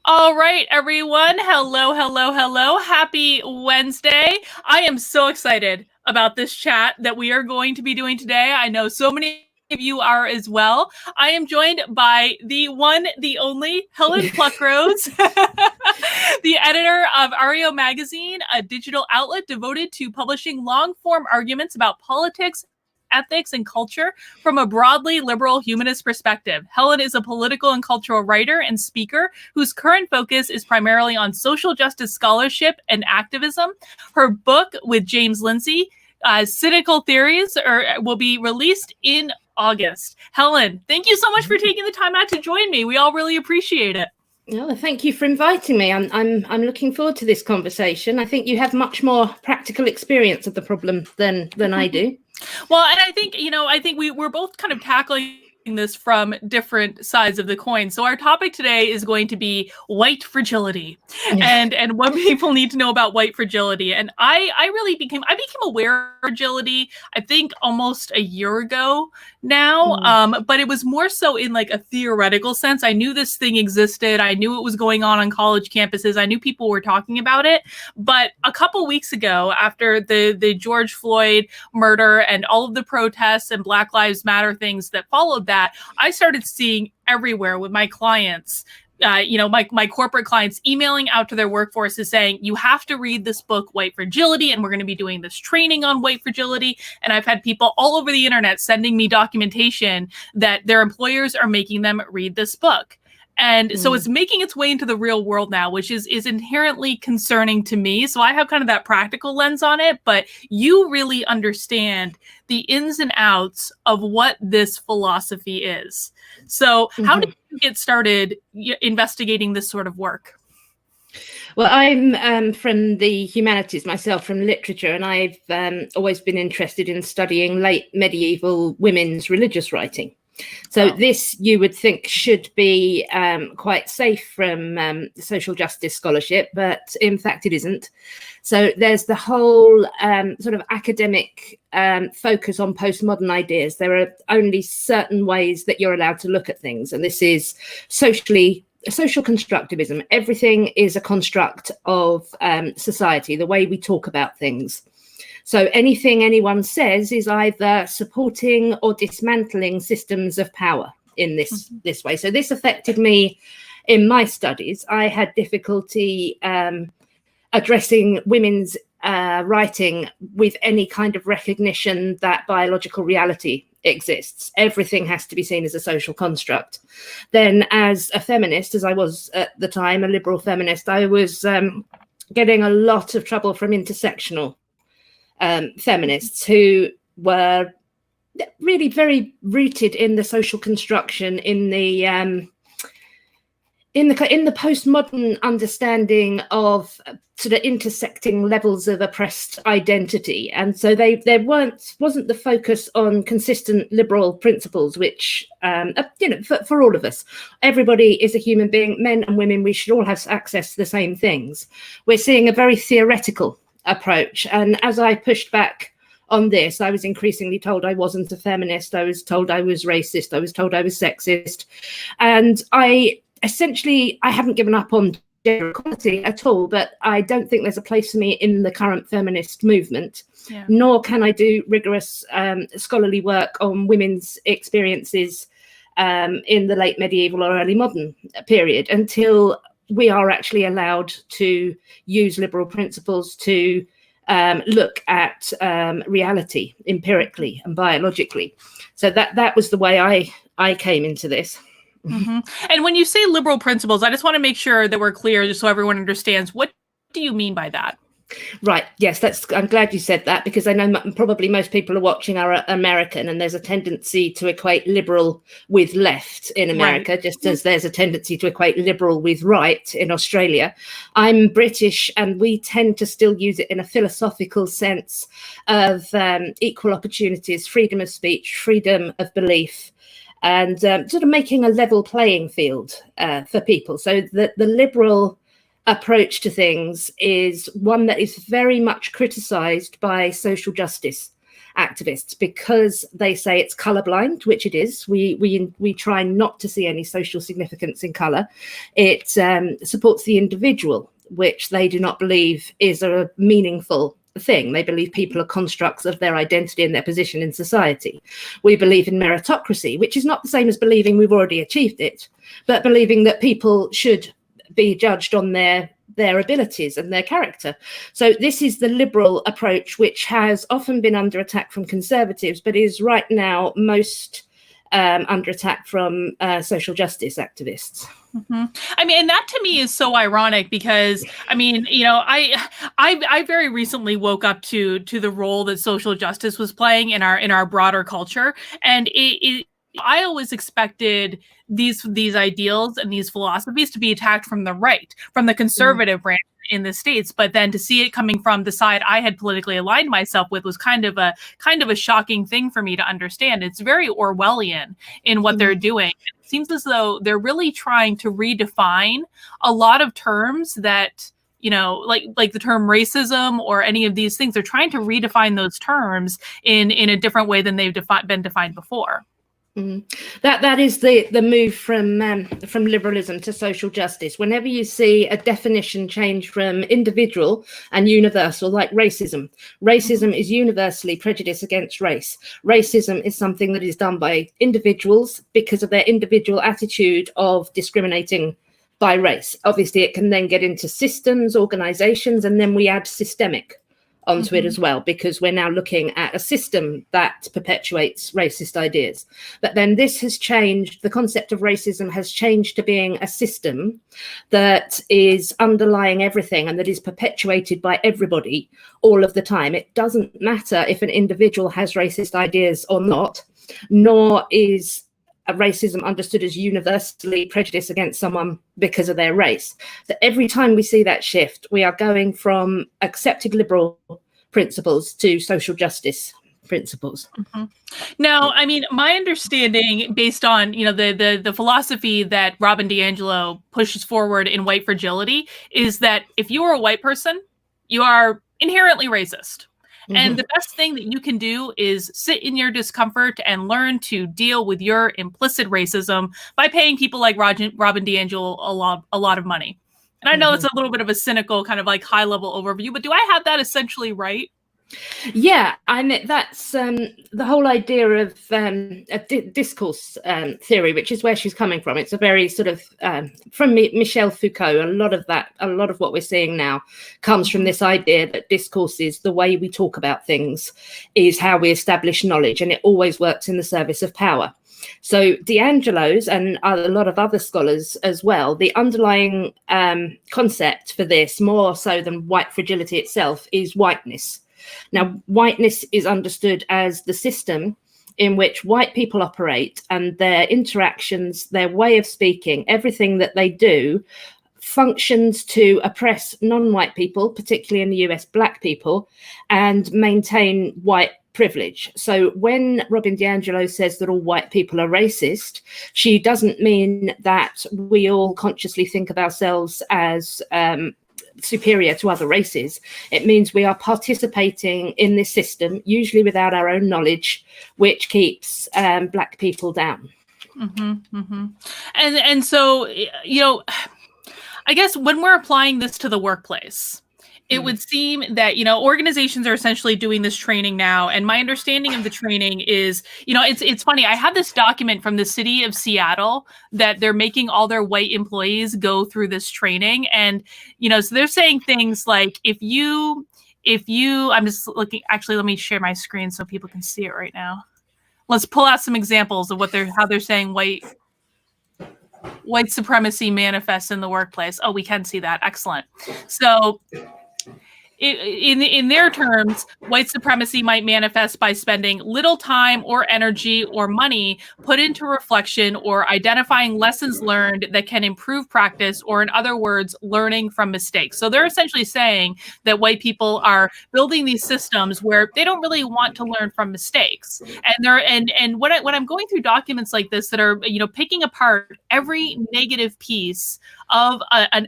All right, everyone. Hello, hello, hello. Happy Wednesday. I am so excited about this chat that we are going to be doing today. I know so many of you are as well. I am joined by the one, the only Helen Pluckrose, the editor of Areo Magazine, a digital outlet devoted to publishing long-form arguments about politics, ethics, and culture from a broadly liberal humanist perspective. Helen is a political and cultural writer and speaker whose current focus is primarily on social justice scholarship and activism. Her book with James Lindsay, Cynical Theories, will be released in August. Helen, thank you so much for taking the time out to join me. We all really appreciate it. Oh, thank you for inviting me. I'm looking forward to this conversation. I think you have much more practical experience of the problem than I do. Well, and I think, we're both kind of tackling this from different sides of the coin. So our topic today is going to be white fragility and what people need to know about white fragility. And I became aware of fragility, I think almost a year ago now. But it was more so in like a theoretical sense. I knew this thing existed. I knew it was going on college campuses. I knew people were talking about it. But a couple weeks ago, after the George Floyd murder and all of the protests and Black Lives Matter things that followed that, I started seeing everywhere with my clients, my corporate clients emailing out to their workforces saying, you have to read this book, White Fragility, and we're going to be doing this training on white fragility. And I've had people all over the internet sending me documentation that their employers are making them read this book. And so it's making its way into the real world now, which is inherently concerning to me. So I have kind of that practical lens on it, but you really understand the ins and outs of what this philosophy is. So how did you get started investigating this sort of work? Well, I'm from the humanities myself, from literature, and I've always been interested in studying late medieval women's religious writing. So this, you would think, should be quite safe from social justice scholarship, but in fact it isn't. So there's the whole sort of academic focus on postmodern ideas. There are only certain ways that you're allowed to look at things, and this is social constructivism. Everything is a construct of society, the way we talk about things. So anything anyone says is either supporting or dismantling systems of power in this way. So this affected me in my studies. I had difficulty addressing women's writing with any kind of recognition that biological reality exists. Everything has to be seen as a social construct. Then as a feminist, as I was at the time, a liberal feminist, I was getting a lot of trouble from intersectional feminists who were really very rooted in the social construction, in the postmodern understanding of sort of intersecting levels of oppressed identity. And so there wasn't the focus on consistent liberal principles, which for all of us, everybody is a human being, men and women, we should all have access to the same things. We're seeing a very theoretical approach, and as I pushed back on this, I was increasingly told I wasn't a feminist. I was told I was racist. I was told I was sexist, and I haven't given up on gender equality at all, but I don't think there's a place for me in the current feminist movement. Nor can I do rigorous scholarly work on women's experiences in the late medieval or early modern period until we are actually allowed to use liberal principles to look at reality empirically and biologically. So that was the way I came into this. And when you say liberal principles, I just want to make sure that we're clear, just so everyone understands, what do you mean by that? Right. Yes, I'm glad you said that, because I know probably most people are watching are American, and there's a tendency to equate liberal with left in America, right, just as there's a tendency to equate liberal with right in Australia. I'm British, and we tend to still use it in a philosophical sense of equal opportunities, freedom of speech, freedom of belief, and sort of making a level playing field for people. So the liberal approach to things is one that is very much criticized by social justice activists because they say it's colorblind, which it is. We try not to see any social significance in color. It supports the individual, which they do not believe is a meaningful thing. They believe people are constructs of their identity and their position in society. We believe in meritocracy, which is not the same as believing we've already achieved it, but believing that people should be judged on their abilities and their character. So this is the liberal approach, which has often been under attack from conservatives, but is right now most under attack from social justice activists. Mm-hmm. I mean, and that to me is so ironic because, I mean, you know, I very recently woke up to the role that social justice was playing in our broader culture, and I always expected these ideals and these philosophies to be attacked from the right, from the conservative branch in the States, but then to see it coming from the side I had politically aligned myself with was kind of a shocking thing for me to understand. It's very Orwellian in what they're doing. It seems as though they're really trying to redefine a lot of terms that, you know, like the term racism or any of these things. They're trying to redefine those terms in a different way than they've been defined before. That is the move from liberalism to social justice. Whenever you see a definition change from individual and universal, like racism is universally prejudice against race. Racism is something that is done by individuals because of their individual attitude of discriminating by race. Obviously, it can then get into systems, organizations, and then we add systemic onto it as well, because we're now looking at a system that perpetuates racist ideas. But then this has changed, the concept of racism has changed to being a system that is underlying everything and that is perpetuated by everybody all of the time. It doesn't matter if an individual has racist ideas or not, nor is a racism understood as universally prejudice against someone because of their race. So every time we see that shift, we are going from accepted liberal principles to social justice principles. Now, I mean, my understanding, based on, you know, the philosophy that Robin DiAngelo pushes forward in White Fragility, is that if you are a white person, you are inherently racist. And the best thing that you can do is sit in your discomfort and learn to deal with your implicit racism by paying people like Robin DiAngelo a lot of money. And I know it's a little bit of a cynical kind of like high level overview, but do I have that essentially right? Yeah, I mean, that's the whole idea of discourse theory, which is where she's coming from. It's a very sort of from Michel Foucault. A lot of what we're seeing now comes from this idea that discourse is the way we talk about things, is how we establish knowledge, and it always works in the service of power. So DiAngelo's and a lot of other scholars as well, the underlying concept for this, more so than white fragility itself, is whiteness. Now, whiteness is understood as the system in which white people operate, and their interactions, their way of speaking, everything that they do functions to oppress non-white people, particularly in the US, Black people, and maintain white privilege. So when Robin DiAngelo says that all white people are racist, she doesn't mean that we all consciously think of ourselves as superior to other races. It means we are participating in this system, usually without our own knowledge, which keeps Black people down. And so, you know, I guess when we're applying this to the workplace, it would seem that, you know, organizations are essentially doing this training now. And my understanding of the training is, you know, it's funny. I had this document from the city of Seattle that they're making all their white employees go through this training. And, you know, so they're saying things like, if you, I'm just looking, actually, let me share my screen so people can see it right now. Let's pull out some examples of how they're saying white supremacy manifests in the workplace. Oh, we can see that. Excellent. So in their terms, white supremacy might manifest by spending little time or energy or money put into reflection or identifying lessons learned that can improve practice, or in other words, learning from mistakes. So they're essentially saying that white people are building these systems where they don't really want to learn from mistakes. And when I'm going through documents like this that are, you know, picking apart every negative piece of an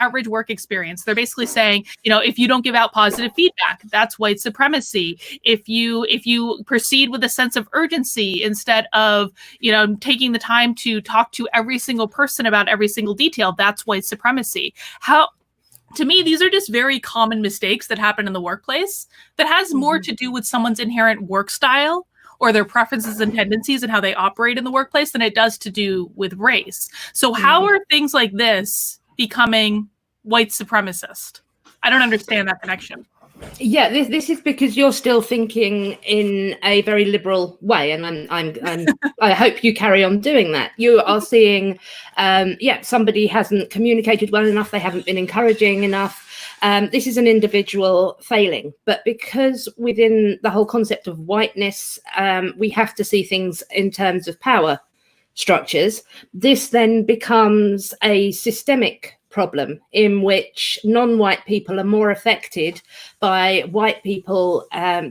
average work experience. They're basically saying, if you don't give out positive feedback, that's white supremacy. If you proceed with a sense of urgency instead of, taking the time to talk to every single person about every single detail, that's white supremacy. To me, these are just very common mistakes that happen in the workplace that has more to do with someone's inherent work style or their preferences and tendencies and how they operate in the workplace than it does to do with race. So how are things like this becoming white supremacist? I don't understand that connection. Yeah, this is because you're still thinking in a very liberal way, and I hope you carry on doing that. You are seeing, somebody hasn't communicated well enough, they haven't been encouraging enough. This is an individual failing, but because within the whole concept of whiteness, we have to see things in terms of power structures. This then becomes a systemic problem in which non-white people are more affected by white people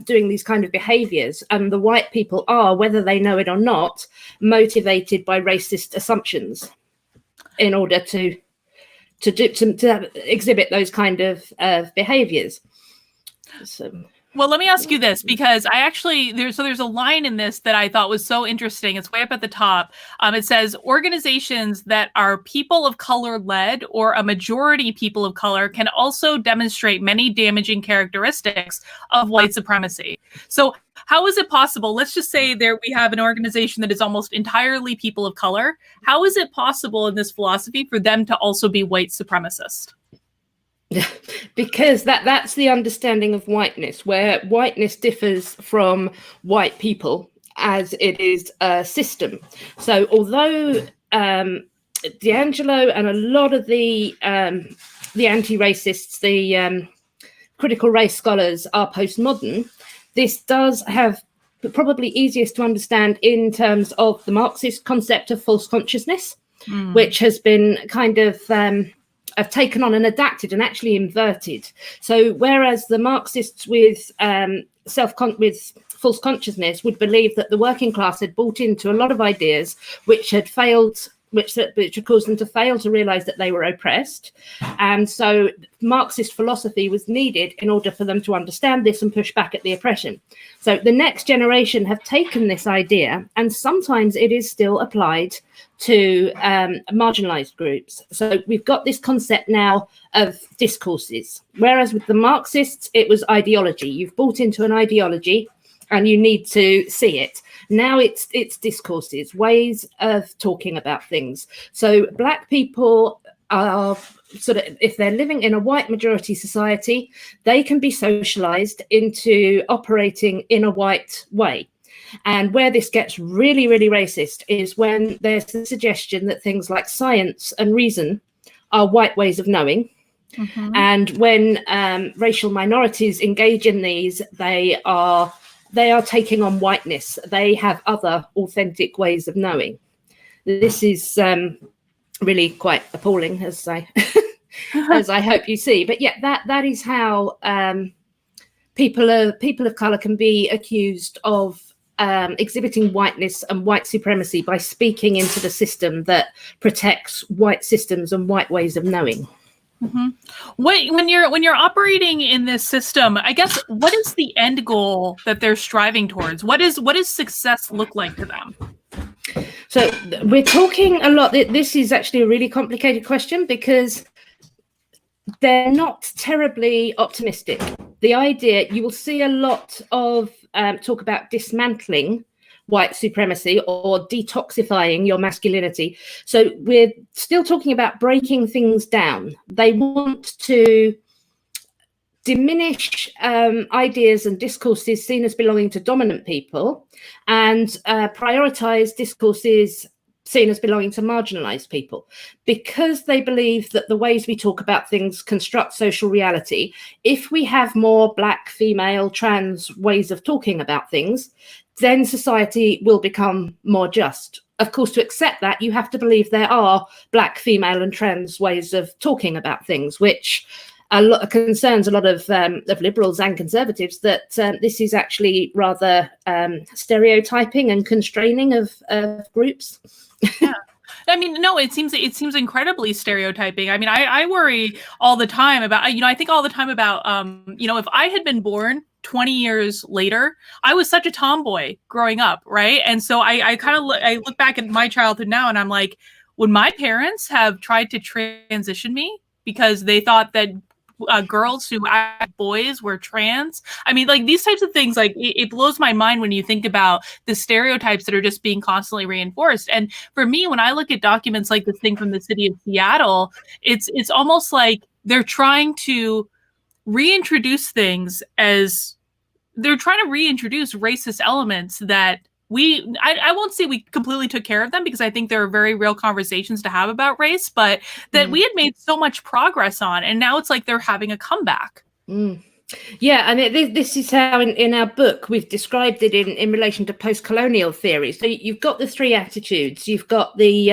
doing these kind of behaviors, and the white people are, whether they know it or not, motivated by racist assumptions in order to exhibit those kind of behaviors. Well, let me ask you this, because there's a line in this that I thought was so interesting. It's way up at the top. It says organizations that are people of color led or a majority people of color can also demonstrate many damaging characteristics of white supremacy. So how is it possible? Let's just say we have an organization that is almost entirely people of color. How is it possible in this philosophy for them to also be white supremacist? Because that's the understanding of whiteness, where whiteness differs from white people as it is a system. So although D'Angelo and a lot of the anti-racists, the critical race scholars are postmodern, this does have probably easiest to understand in terms of the Marxist concept of false consciousness, which has been kind of have taken on and adapted and actually inverted. So whereas the Marxists with false consciousness would believe that the working class had bought into a lot of ideas which had failed, which had caused them to fail to realize that they were oppressed. And so Marxist philosophy was needed in order for them to understand this and push back at the oppression. So the next generation have taken this idea, and sometimes it is still applied to marginalized groups. So we've got this concept now of discourses, whereas with the Marxists, it was ideology. You've bought into an ideology and you need to see it. Now it's discourses, ways of talking about things. So Black people are sort of, if they're living in a white majority society, they can be socialized into operating in a white way. And where this gets really, really racist is when there's the suggestion that things like science and reason are white ways of knowing. And when racial minorities engage in these, they are taking on whiteness. They have other authentic ways of knowing. This is really quite appalling, as I as I hope you see. But yeah, that is how people of color can be accused of exhibiting whiteness and white supremacy by speaking into the system that protects white systems and white ways of knowing. When you're operating in this system, I guess, what is the end goal that they're striving towards? What does success look like to them? So we're talking a lot. This is actually a really complicated question because they're not terribly optimistic. The idea, you will see a lot of talk about dismantling white supremacy or detoxifying your masculinity. So we're still talking about breaking things down. They want to diminish ideas and discourses seen as belonging to dominant people and prioritize discourses seen as belonging to marginalized people, because they believe that the ways we talk about things construct social reality. If we have more Black, female, trans ways of talking about things, then society will become more just. Of course, to accept that, you have to believe there are Black, female, and trans ways of talking about things, which concerns a lot of liberals and conservatives, that this is actually rather stereotyping and constraining of groups. Yeah. I mean, no, it seems incredibly stereotyping. I mean, I worry all the time about, I think all the time about, if I had been born 20 years later, I was such a tomboy growing up, right? And so I kind of I look back at my childhood now, and I'm like, would my parents have tried to transition me because they thought that girls who act boys were trans? I mean, like, these types of things, like, it blows my mind when you think about the stereotypes that are just being constantly reinforced. And for me, when I look at documents like this thing from the city of Seattle, it's almost like they're trying to reintroduce things as they're trying to reintroduce racist elements that I won't say we completely took care of them, because I think there are very real conversations to have about race, but that we had made so much progress on, and now it's like they're having a comeback. Yeah, and this is how in our book we've described it in relation to post-colonial theories. So you've got the three attitudes. You've got the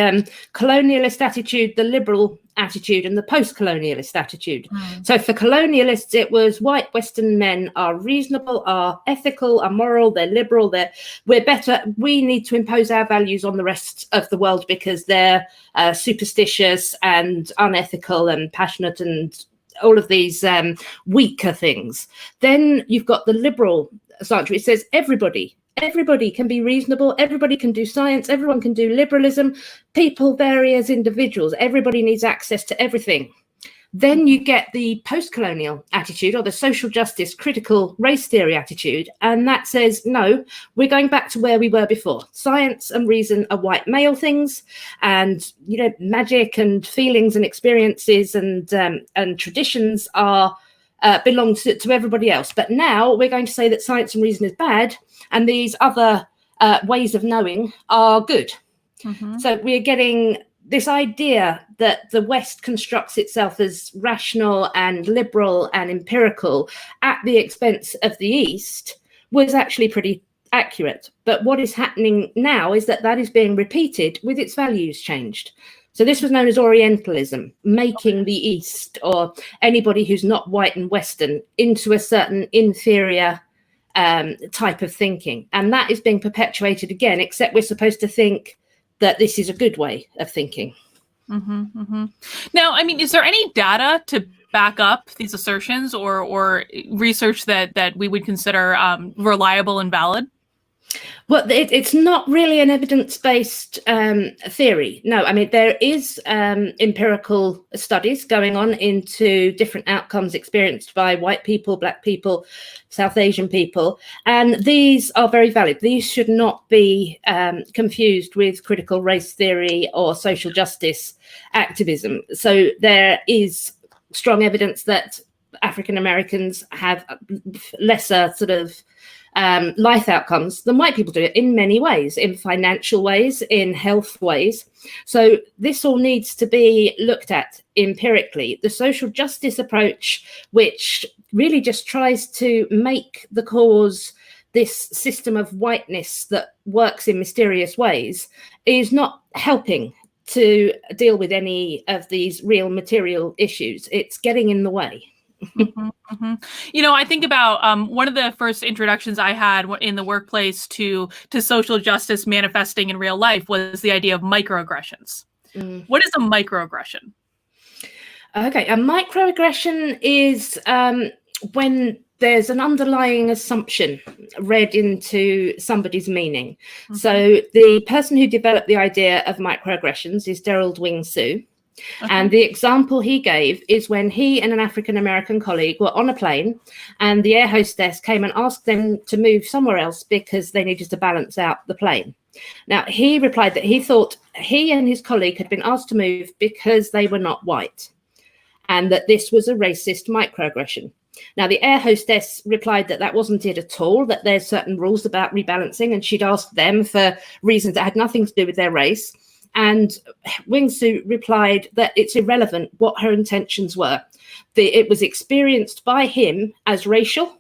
colonialist attitude, the liberal attitude, and the post-colonialist attitude. So for colonialists, it was white Western men are reasonable, are ethical, are moral, they're liberal, we're better. We need to impose our values on the rest of the world because they're superstitious and unethical and passionate and all of these weaker things. Then you've got the liberal side, which says everybody can be reasonable, everybody can do science, everyone can do liberalism, people vary as individuals, everybody needs access to everything. Then you get the post-colonial attitude, or the social justice critical race theory attitude, and that says, no, we're going back to where we were before. Science and reason are white male things, and magic and feelings and experiences and traditions are belong to everybody else. But now we're going to say that science and reason is bad, and these other ways of knowing are good. So we're getting this idea that the West constructs itself as rational and liberal and empirical at the expense of the East was actually pretty accurate. But what is happening now is that is being repeated with its values changed. So this was known as Orientalism, making the East, or anybody who's not white and Western, into a certain inferior type of thinking. And that is being perpetuated again, except we're supposed to think that this is a good way of thinking. Now, I mean, is there any data to back up these assertions, or research that we would consider reliable and valid? Well, it's not really an evidence-based theory. No, I mean, there is empirical studies going on into different outcomes experienced by white people, Black people, South Asian people, and these are very valid. These should not be confused with critical race theory or social justice activism. So there is strong evidence that African Americans have lesser sort of life outcomes than white people do, in many ways, in financial ways, in health ways. So this all needs to be looked at empirically. The social justice approach, which really just tries to make the cause this system of whiteness that works in mysterious ways, is not helping to deal with any of these real material issues. It's getting in the way. I think about one of the first introductions I had in the workplace to social justice manifesting in real life was the idea of microaggressions. What is a microaggression? Okay, a microaggression is when there's an underlying assumption read into somebody's meaning. So the person who developed the idea of microaggressions is Gerald Wing Sue. And the example he gave is when he and an African-American colleague were on a plane, and the air hostess came and asked them to move somewhere else because they needed to balance out the plane. Now, he replied that he thought he and his colleague had been asked to move because they were not white, and that this was a racist microaggression. Now, the air hostess replied that wasn't it at all, that there's certain rules about rebalancing, and she'd asked them for reasons that had nothing to do with their race. And Wing Sue replied that it's irrelevant what her intentions were. It was experienced by him as racial,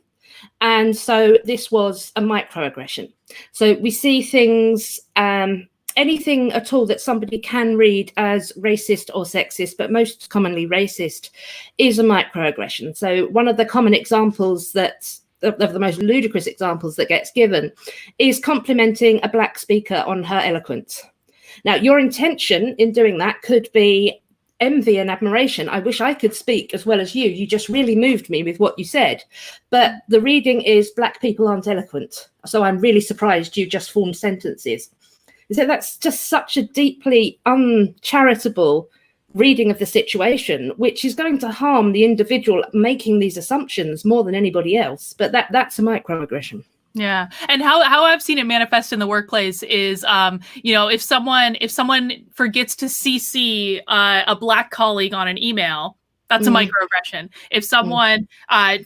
and so this was a microaggression. So we see things, anything at all that somebody can read as racist or sexist, but most commonly racist, is a microaggression. So one of the common examples of the most ludicrous examples that gets given is complimenting a Black speaker on her eloquence. Now, your intention in doing that could be envy and admiration. I wish I could speak as well as you. You just really moved me with what you said. But the reading is black people aren't eloquent. So I'm really surprised you just formed sentences. So that's just such a deeply uncharitable reading of the situation, which is going to harm the individual making these assumptions more than anybody else. But that's a microaggression. Yeah. And how I've seen it manifest in the workplace is, if someone forgets to CC a black colleague on an email, that's a microaggression. If someone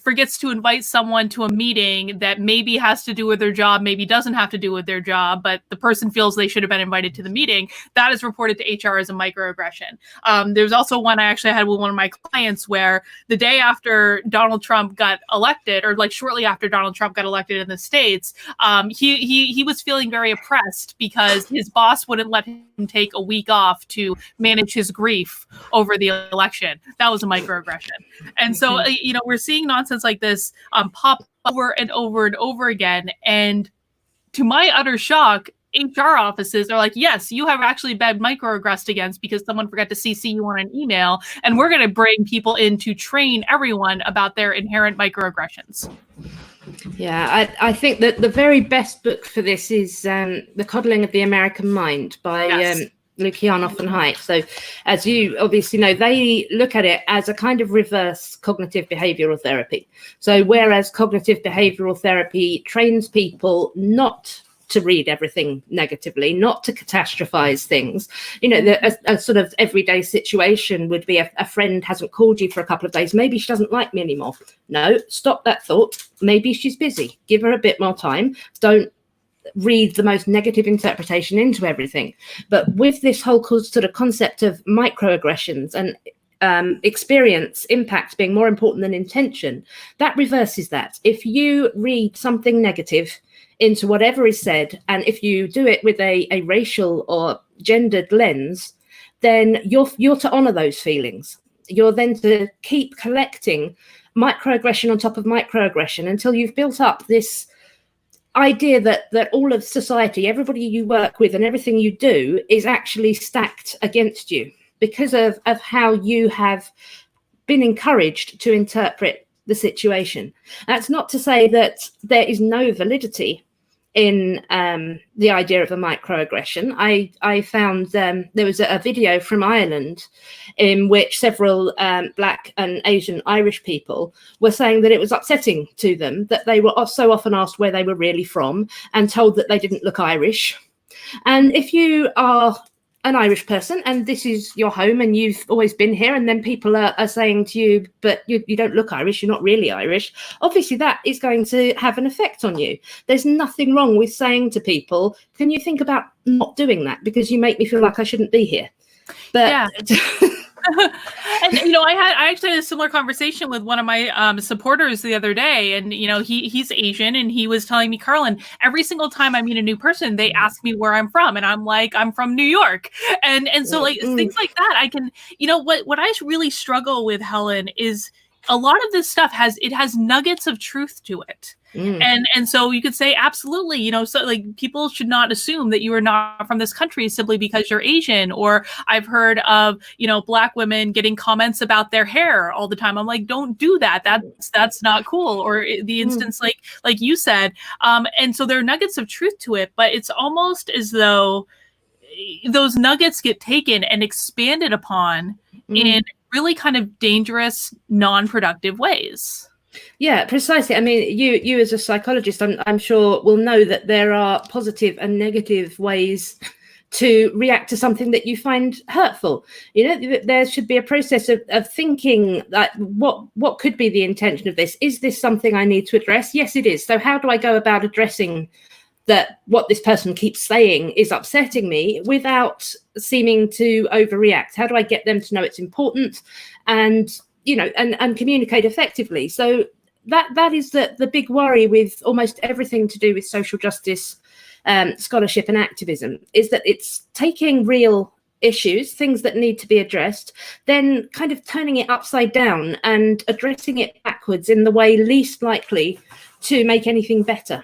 forgets to invite someone to a meeting that maybe has to do with their job, maybe doesn't have to do with their job, but the person feels they should have been invited to the meeting, that is reported to HR as a microaggression. There's also one I actually had with one of my clients where the day after Donald Trump got elected, or like shortly after Donald Trump got elected in the States, he was feeling very oppressed because his boss wouldn't let him take a week off to manage his grief over the election. That was a microaggression. And so, we're seeing nonsense like this pop over and over and over again. And to my utter shock, HR offices are like, yes, you have actually been microaggressed against because someone forgot to CC you on an email. And we're going to bring people in to train everyone about their inherent microaggressions. Yeah, I think that the very best book for this is The Coddling of the American Mind by Lukianoff and Haidt. So as you obviously know, they look at it as a kind of reverse cognitive behavioral therapy. So whereas cognitive behavioral therapy trains people not to read everything negatively, not to catastrophize things, a sort of everyday situation would be a friend hasn't called you for a couple of days, maybe she doesn't like me anymore. No, stop that thought. Maybe she's busy. Give her a bit more time. Don't read the most negative interpretation into everything. But with this whole sort of concept of microaggressions and experience impact being more important than intention, that reverses that. If you read something negative into whatever is said, and if you do it with a racial or gendered lens, then you're to honor those feelings. You're then to keep collecting microaggression on top of microaggression until you've built up this idea that all of society, everybody you work with and everything you do is actually stacked against you because of how you have been encouraged to interpret the situation. That's not to say that there is no validity in the idea of a microaggression. I found there was a video from Ireland in which several Black and Asian Irish people were saying that it was upsetting to them that they were so often asked where they were really from and told that they didn't look Irish. And if you are an Irish person and this is your home and you've always been here, and then people are saying to you, but you don't look Irish, you're not really Irish, obviously that is going to have an effect on you. There's nothing wrong with saying to people, can you think about not doing that because you make me feel like I shouldn't be here? But yeah. And I actually had a similar conversation with one of my supporters the other day, and he's Asian, and he was telling me, Carlin, every single time I meet a new person, they ask me where I'm from, and I'm like, I'm from New York, and so like things like that. I can, what I really struggle with, Helen, is a lot of this stuff has nuggets of truth to it. And so you could say, absolutely, so like people should not assume that you are not from this country simply because you're Asian. Or I've heard of, Black women getting comments about their hair all the time. I'm like, don't do that. That's not cool. Or the instance like you said. And so there are nuggets of truth to it, but it's almost as though those nuggets get taken and expanded upon in really kind of dangerous, non-productive ways. Yeah, precisely. I mean, you as a psychologist, I'm sure will know that there are positive and negative ways to react to something that you find hurtful. There should be a process of thinking that what could be the intention of this? Is this something I need to address? Yes, it is. So how do I go about addressing that what this person keeps saying is upsetting me without seeming to overreact? How do I get them to know it's important and communicate effectively? So that is the big worry with almost everything to do with social justice scholarship and activism, is that it's taking real issues, things that need to be addressed, then kind of turning it upside down and addressing it backwards in the way least likely to make anything better.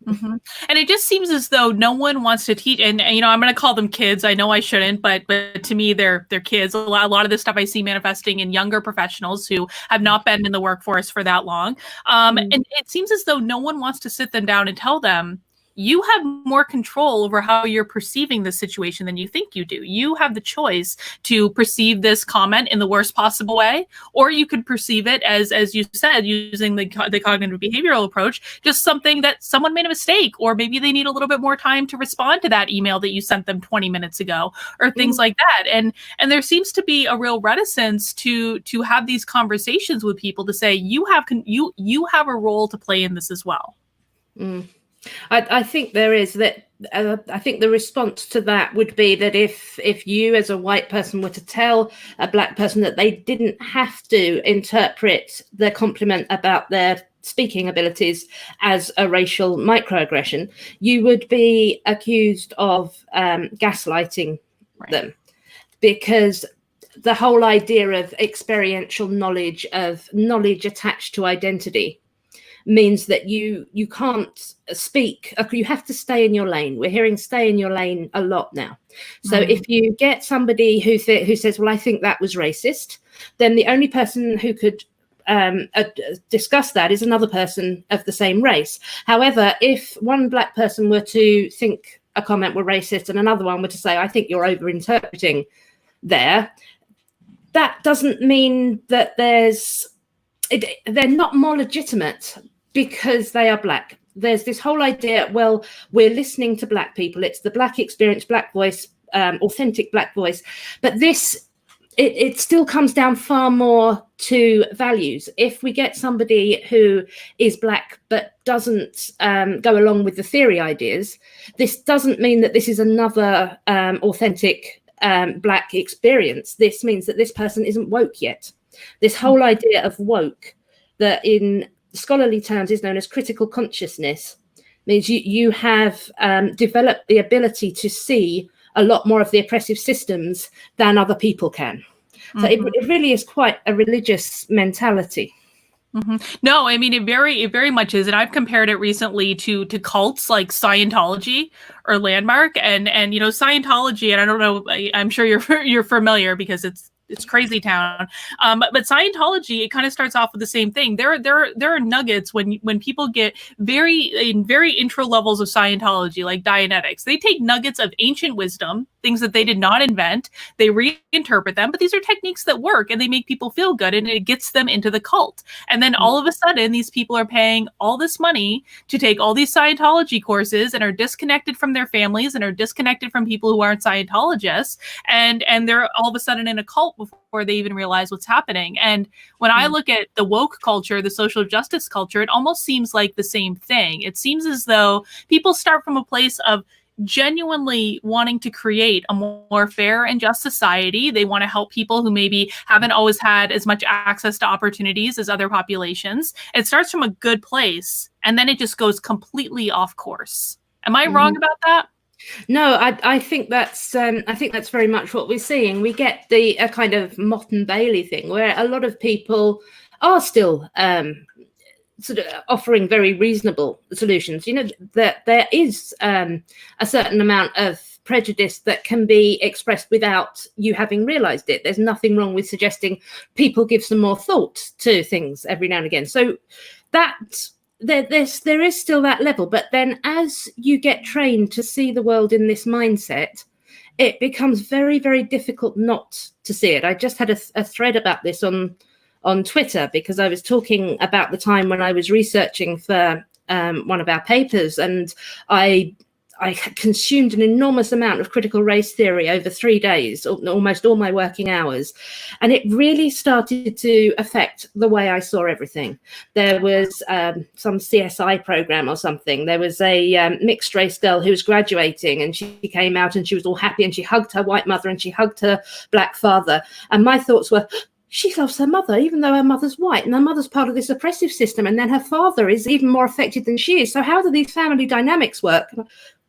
Mm-hmm. And it just seems as though no one wants to teach, and you know, I'm going to call them kids. I know I shouldn't, but to me, they're kids. A lot of this stuff I see manifesting in younger professionals who have not been in the workforce for that long. And it seems as though no one wants to sit them down and tell them, you have more control over how you're perceiving the situation than you think you do. You have the choice to perceive this comment in the worst possible way, or you could perceive it as you said, using the cognitive behavioral approach, just something that someone made a mistake, or maybe they need a little bit more time to respond to that email that you sent them 20 minutes ago, or things like that. And there seems to be a real reticence to have these conversations with people to say, you have a role to play in this as well. I think there is that. I think the response to that would be that if you as a white person were to tell a black person that they didn't have to interpret the compliment about their speaking abilities as a racial microaggression, you would be accused of gaslighting them, because the whole idea of experiential knowledge, of knowledge attached to identity, means that you can't speak. You have to stay in your lane. We're hearing stay in your lane a lot now. So if you get somebody who says, well, I think that was racist, then the only person who could discuss that is another person of the same race. However, if one black person were to think a comment were racist and another one were to say, I think you're overinterpreting there, that doesn't mean that they're not more legitimate because they are black. There's this whole idea, well, we're listening to black people. It's the black experience, black voice, authentic black voice. But this, it still comes down far more to values. If we get somebody who is black but doesn't go along with the theory ideas, this doesn't mean that this is another authentic black experience. This means that this person isn't woke yet. This whole idea of woke, that in scholarly terms is known as critical consciousness, means you have developed the ability to see a lot more of the oppressive systems than other people can. So it really is quite a religious mentality. No, I mean, it very much is. And I've compared it recently to cults like Scientology or Landmark, and you know, Scientology, and I don't know, I'm sure you're familiar because it's crazy town. But Scientology, it kind of starts off with the same thing. There are nuggets when people get very intro levels of Scientology, like Dianetics. They take nuggets of ancient wisdom, things that they did not invent. They reinterpret them, but these are techniques that work and they make people feel good, and it gets them into the cult. And then all of a sudden, these people are paying all this money to take all these Scientology courses and are disconnected from their families and are disconnected from people who aren't Scientologists. And they're all of a sudden in a cult before they even realize what's happening. And when I look at the woke culture, the social justice culture, it almost seems like the same thing. It seems as though people start from a place of genuinely wanting to create a more fair and just society. They want to help people who maybe haven't always had as much access to opportunities as other populations. It starts from a good place, and then it just goes completely off course. Am I wrong about that? No, I think that's very much what we're seeing. We get a kind of Mott and Bailey thing where a lot of people are still sort of offering very reasonable solutions. You know, that there is a certain amount of prejudice that can be expressed without you having realized it. There's nothing wrong with suggesting people give some more thought to things every now and again. So that there is still that level. But then as you get trained to see the world in this mindset, it becomes very, very difficult not to see it. I just had a thread about this on Twitter, because I was talking about the time when I was researching for one of our papers, and I consumed an enormous amount of critical race theory over 3 days, almost all my working hours. And it really started to affect the way I saw everything. There was some CSI program or something. There was a mixed race girl who was graduating, and she came out and she was all happy and she hugged her white mother and she hugged her black father. And my thoughts were, she loves her mother, even though her mother's white, and her mother's part of this oppressive system. And then her father is even more affected than she is. So how do these family dynamics work?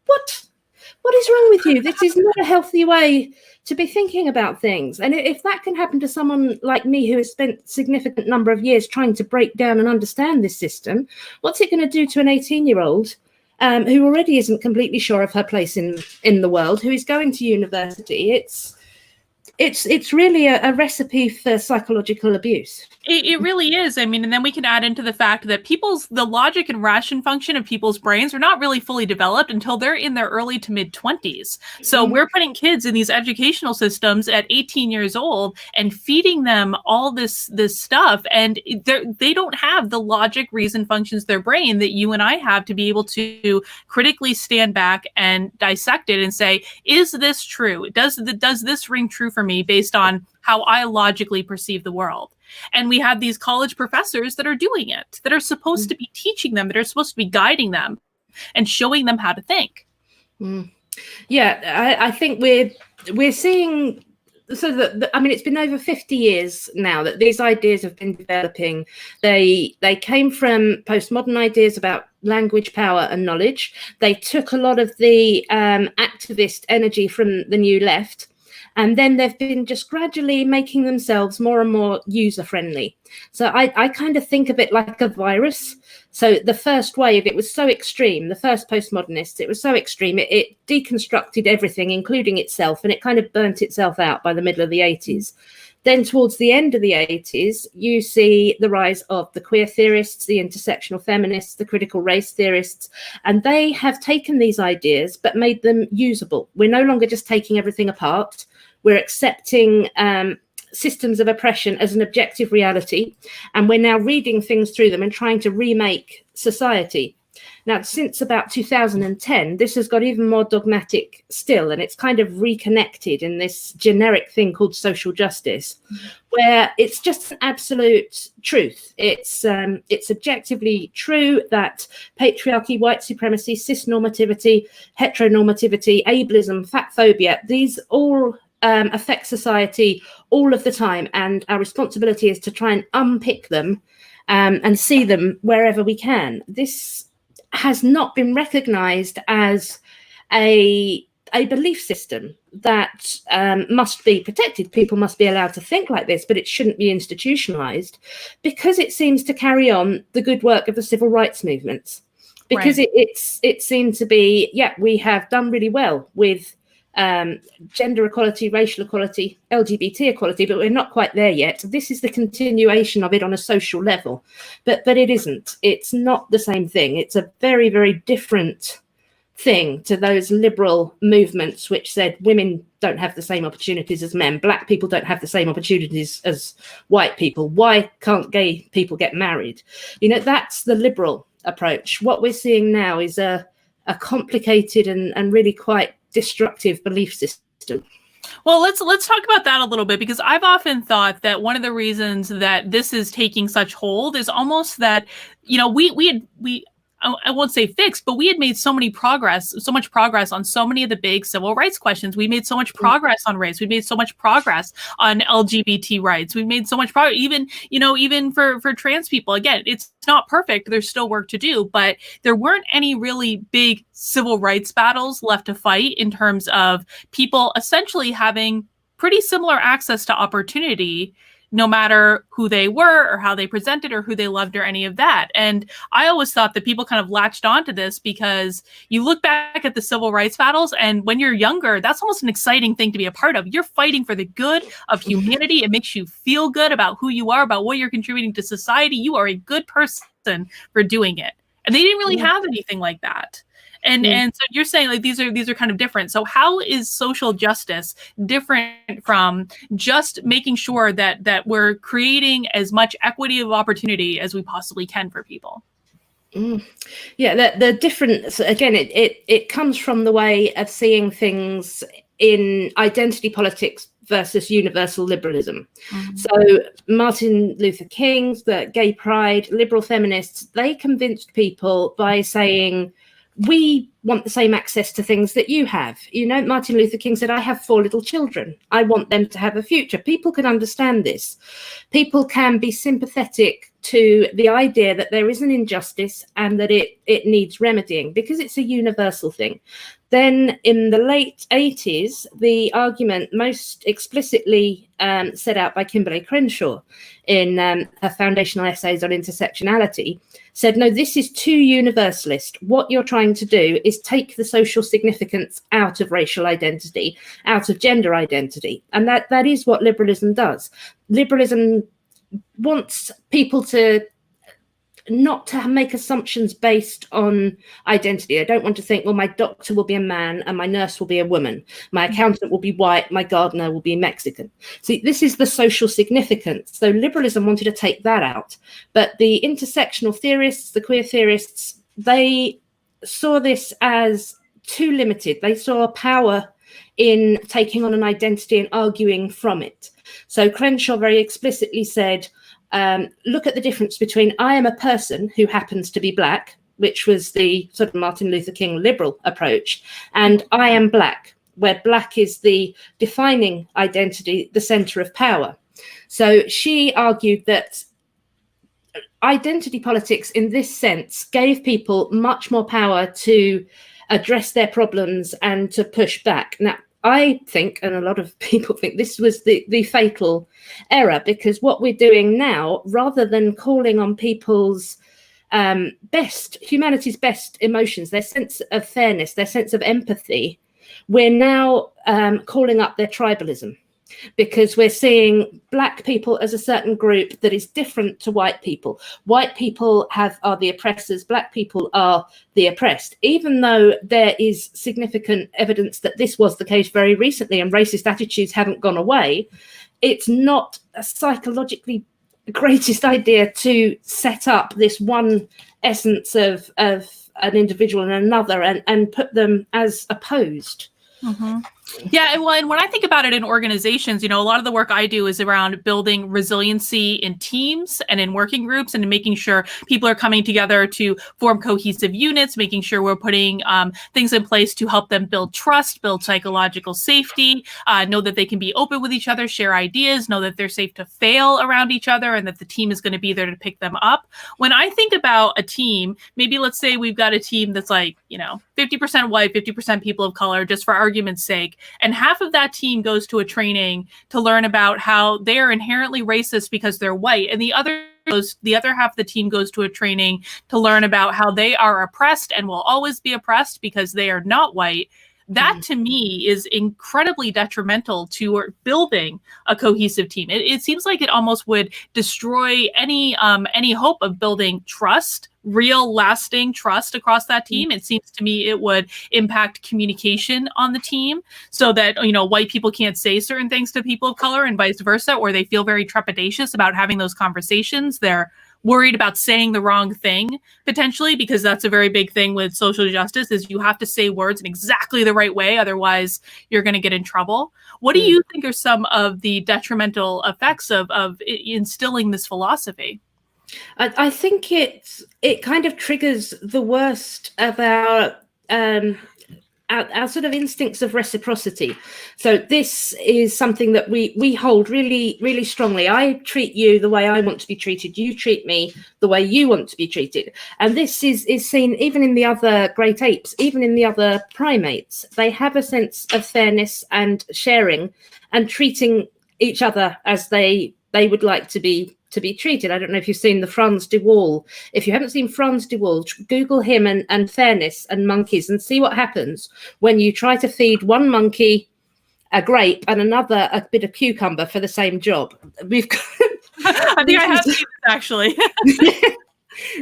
What is wrong with you? This is not a healthy way to be thinking about things. And if that can happen to someone like me who has spent a significant number of years trying to break down and understand this system, what's it going to do to an 18-year-old who already isn't completely sure of her place in the world, who is going to university. It's really a recipe for psychological abuse. It really is. I mean, and then we can add into the fact that the logic and ration function of people's brains are not really fully developed until they're in their early to mid 20s. So we're putting kids in these educational systems at 18 years old and feeding them all this stuff, and they don't have the logic, reason functions of their brain that you and I have to be able to critically stand back and dissect it and say, is this true? Does this ring true for me based on how I logically perceive the world? And we have these college professors that are doing it, that are supposed to be teaching them, that are supposed to be guiding them and showing them how to think. Yeah, I think we're seeing, so that, I mean, it's been over 50 years now that these ideas have been developing. They came from postmodern ideas about language, power, and knowledge. They took a lot of the activist energy from the New Left, and then they've been just gradually making themselves more and more user-friendly. So I kind of think of it like a virus. So the first wave, it was so extreme. The first postmodernists, it was so extreme. It deconstructed everything, including itself, and it kind of burnt itself out by the middle of the 80s. Then towards the end of the 80s, you see the rise of the queer theorists, the intersectional feminists, the critical race theorists, and they have taken these ideas but made them usable. We're no longer just taking everything apart. We're accepting systems of oppression as an objective reality, and we're now reading things through them and trying to remake society. Now, since about 2010, this has got even more dogmatic still, and it's kind of reconnected in this generic thing called social justice, where it's just an absolute truth. It's objectively true that patriarchy, white supremacy, cisnormativity, heteronormativity, ableism, fat phobia, these all affect society all of the time, and our responsibility is to try and unpick them and see them wherever we can. This has not been recognized as a belief system that must be protected. People must be allowed to think like this, but it shouldn't be institutionalized, because it seems to carry on the good work of the civil rights movements. Because it seemed to be, yeah, we have done really well with gender equality, racial equality, LGBT equality, but we're not quite there yet. This is the continuation of it on a social level, but it isn't. It's not the same thing. It's a very, very different thing to those liberal movements which said women don't have the same opportunities as men, black people don't have the same opportunities as white people, why can't gay people get married? You know, that's the liberal approach. What we're seeing now is a complicated and really quite destructive belief system. Well, let's talk about that a little bit, because I've often thought that one of the reasons that this is taking such hold is almost that, you know, I won't say fixed, but we had made so much progress on so many of the big civil rights questions. We made so much progress on race. We made so much progress on LGBT rights. We made so much progress, even for trans people. Again, it's not perfect. There's still work to do, but there weren't any really big civil rights battles left to fight in terms of people essentially having pretty similar access to opportunity, no matter who they were or how they presented or who they loved or any of that. And I always thought that people kind of latched onto this because you look back at the civil rights battles, and when you're younger, that's almost an exciting thing to be a part of. You're fighting for the good of humanity. It makes you feel good about who you are, about what you're contributing to society. You are a good person for doing it. And they didn't really have anything like that. And so you're saying like these are kind of different. So how is social justice different from just making sure that we're creating as much equity of opportunity as we possibly can for people? Yeah, the difference, again, it comes from the way of seeing things in identity politics versus universal liberalism. So Martin Luther King's, the gay pride, liberal feminists, they convinced people by saying, we want the same access to things that you have. You know, Martin Luther King said, I have 4 little children. I want them to have a future. People can understand this. People can be sympathetic to the idea that there is an injustice and that it needs remedying, because it's a universal thing. Then in the late 80s, the argument most explicitly set out by Kimberlé Crenshaw in her foundational essays on intersectionality said, no, this is too universalist. What you're trying to do is take the social significance out of racial identity, out of gender identity. And that is what liberalism does. Liberalism wants people to not to make assumptions based on identity. I don't want to think, well, my doctor will be a man and my nurse will be a woman. My accountant will be white, my gardener will be Mexican. See, this is the social significance. So liberalism wanted to take that out. But the intersectional theorists, the queer theorists, they saw this as too limited. They saw power in taking on an identity and arguing from it. So Crenshaw very explicitly said, look at the difference between I am a person who happens to be black, which was the sort of Martin Luther King liberal approach, and I am black, where black is the defining identity, the center of power. So she argued that identity politics in this sense gave people much more power to address their problems and to push back. Now, I think, and a lot of people think, this was the fatal error, because what we're doing now, rather than calling on people's humanity's best emotions, their sense of fairness, their sense of empathy, we're now calling up their tribalism, because we're seeing black people as a certain group that is different to white people. White people are the oppressors, black people are the oppressed, even though there is significant evidence that this was the case very recently and racist attitudes haven't gone away. It's not a psychologically greatest idea to set up this one essence of an individual and another and put them as opposed. Mm-hmm. Yeah, well, and when I think about it in organizations, a lot of the work I do is around building resiliency in teams and in working groups, and making sure people are coming together to form cohesive units, making sure we're putting things in place to help them build trust, build psychological safety, know that they can be open with each other, share ideas, know that they're safe to fail around each other, and that the team is going to be there to pick them up. When I think about a team, maybe let's say we've got a team that's like, 50% white, 50% people of color, just for argument's sake. And half of that team goes to a training to learn about how they are inherently racist because they're white. And the other half of the team goes to a training to learn about how they are oppressed and will always be oppressed because they are not white. That to me is incredibly detrimental to building a cohesive team. It seems like it almost would destroy any hope of building trust, real lasting trust across that team. It seems to me it would impact communication on the team, so that white people can't say certain things to people of color and vice versa, or they feel very trepidatious about having those conversations. They're worried about saying the wrong thing potentially, because that's a very big thing with social justice, is you have to say words in exactly the right way, otherwise you're going to get in trouble. What do you think are some of the detrimental effects of instilling this philosophy? I think it kind of triggers the worst of our sort of instincts of reciprocity. So this is something that we hold really, really strongly. I treat you the way I want to be treated. You treat me the way you want to be treated. And this is seen even in the other great apes, even in the other primates. They have a sense of fairness and sharing and treating each other as they would like to be treated. I don't know if you've seen the Franz de Waal. If you haven't seen Franz de Waal, Google him and fairness and monkeys and see what happens when you try to feed one monkey a grape and another a bit of cucumber for the same job. We've got I think I have seen this actually.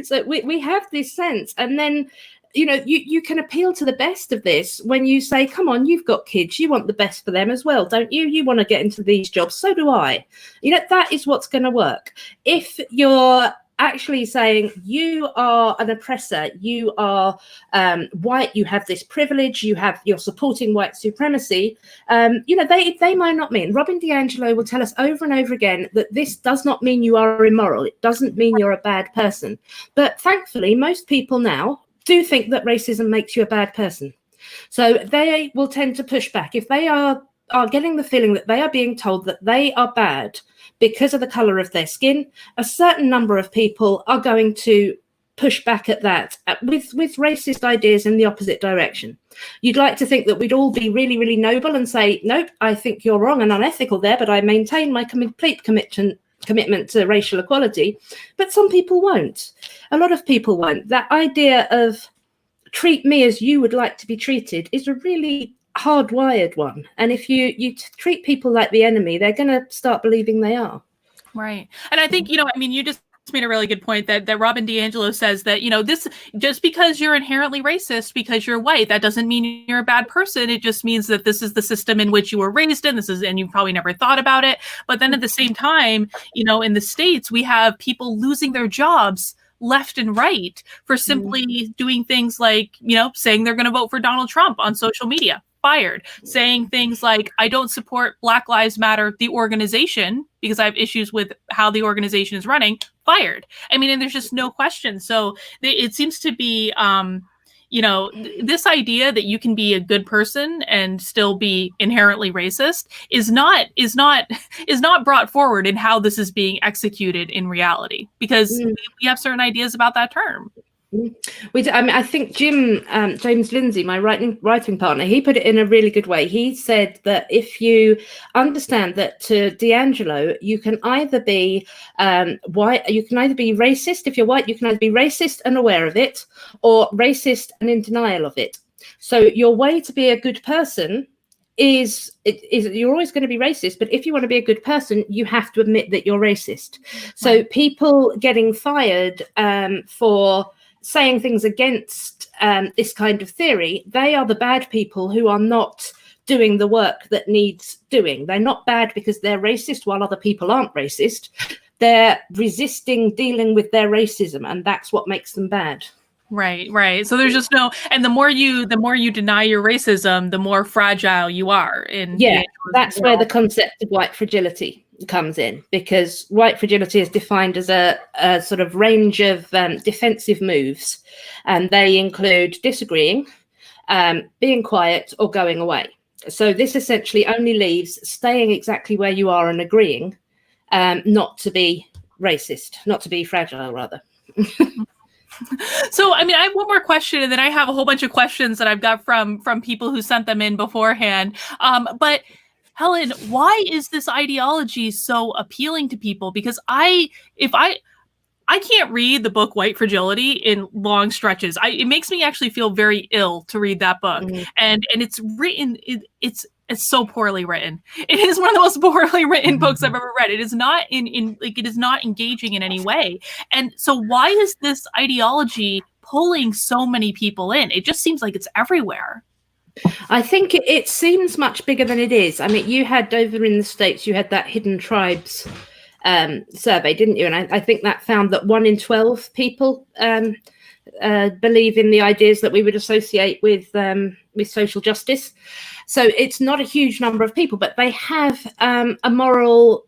So we have this sense, and then you can appeal to the best of this when you say, come on, you've got kids, you want the best for them as well, don't you? You want to get into these jobs, so do I. That is what's going to work. If you're actually saying you are an oppressor, you are white, you have this privilege, you're supporting white supremacy, they might not mean. Robin DiAngelo will tell us over and over again that this does not mean you are immoral. It doesn't mean you're a bad person. But thankfully, most people now do think that racism makes you a bad person. So they will tend to push back. If they are getting the feeling that they are being told that they are bad because of the color of their skin, a certain number of people are going to push back at that with racist ideas in the opposite direction. You'd like to think that we'd all be really, really noble and say, nope, I think you're wrong and unethical there, but I maintain my complete commitment to racial equality. But some people won't. A lot of people won't. That idea of treat me as you would like to be treated is a really hardwired one. And if you treat people like the enemy, they're going to start believing they are. Right. And I think, you just made a really good point that Robin DiAngelo says that, this, just because you're inherently racist because you're white, that doesn't mean you're a bad person. It just means that this is the system in which you were raised in. And you probably never thought about it. But then at the same time, in the States, we have people losing their jobs left and right for simply doing things like, saying they're going to vote for Donald Trump on social media. Fired. Saying things like, I don't support Black Lives Matter, the organization, because I have issues with how the organization is running. Fired. And there's just no question. So it seems to be, this idea that you can be a good person and still be inherently racist is not brought forward in how this is being executed in reality, because we have certain ideas about that term. I think James Lindsay, my writing partner, he put it in a really good way. He said that if you understand that to DiAngelo, you can either be white, you can either be racist. If you're white, you can either be racist and aware of it, or racist and in denial of it. So your way to be a good person is you're always going to be racist, but if you want to be a good person, you have to admit that you're racist. So people getting fired for saying things against this kind of theory, they are the bad people who are not doing the work that needs doing. They're not bad because they're racist while other people aren't racist. They're resisting dealing with their racism, and that's what makes them bad. Right. So there's just and the more you deny your racism, the more fragile you are. That's where the concept of white fragility comes in, because white fragility is defined as a sort of range of defensive moves, and they include disagreeing, being quiet, or going away. So this essentially only leaves staying exactly where you are and agreeing, not to be racist, not to be fragile, rather. So, I have one more question, and then I have a whole bunch of questions that I've got from people who sent them in beforehand. But Helen, why is this ideology so appealing to people? Because I can't read the book White Fragility in long stretches. It makes me actually feel very ill to read that book. And it's written, it's so poorly written. It is one of the most poorly written books I've ever read. It is not it is not engaging in any way. And so why is this ideology pulling so many people in? It just seems like it's everywhere. I think it seems much bigger than it is. You had over in the States, you had that Hidden Tribes survey, didn't you? And I think that found that 1 in 12 people believe in the ideas that we would associate with social justice. So it's not a huge number of people, but they have a moral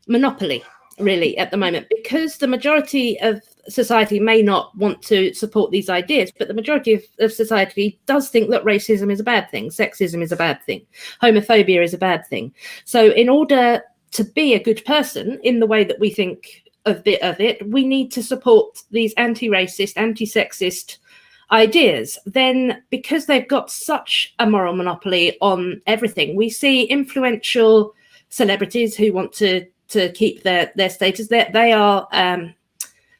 monopoly, really, at the moment, because the majority of society may not want to support these ideas, but the majority of society does think that racism is a bad thing, sexism is a bad thing, homophobia is a bad thing. So in order to be a good person in the way that we think of it, we need to support these anti-racist, anti-sexist ideas. Then, because they've got such a moral monopoly on everything, we see influential celebrities who want to keep their status. They are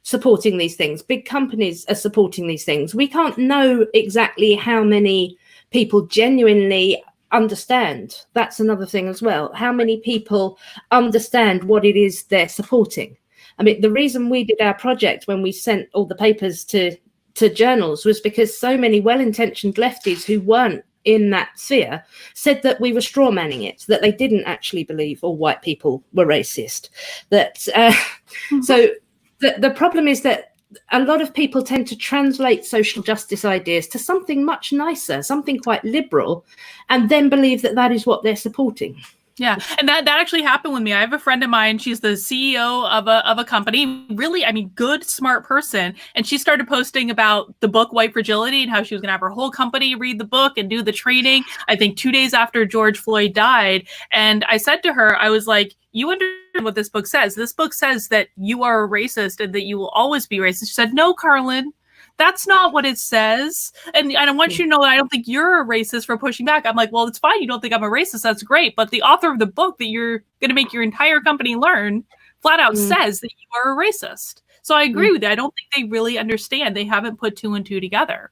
supporting these things. Big companies are supporting these things. We can't know exactly how many people genuinely understand. That's another thing as well. How many people understand what it is they're supporting? The reason we did our project when we sent all the papers to journals was because so many well-intentioned lefties who weren't in that sphere said that we were straw manning it, that they didn't actually believe all white people were racist. So the problem is that a lot of people tend to translate social justice ideas to something much nicer, something quite liberal, and then believe that that is what they're supporting. Yeah, and that actually happened with me. I have a friend of mine. She's the CEO of a company, really, good, smart person. And she started posting about the book White Fragility and how she was going to have her whole company read the book and do the training, I think 2 days after George Floyd died. And I said to her, I was like, you understand what this book says. This book says that you are a racist and that you will always be racist. She said, no, Carlin, that's not what it says. And I want you to know that I don't think you're a racist for pushing back. I'm like, well, it's fine. You don't think I'm a racist. That's great. But the author of the book that you're going to make your entire company learn flat out says that you are a racist. So I agree with you. I don't think they really understand. They haven't put two and two together.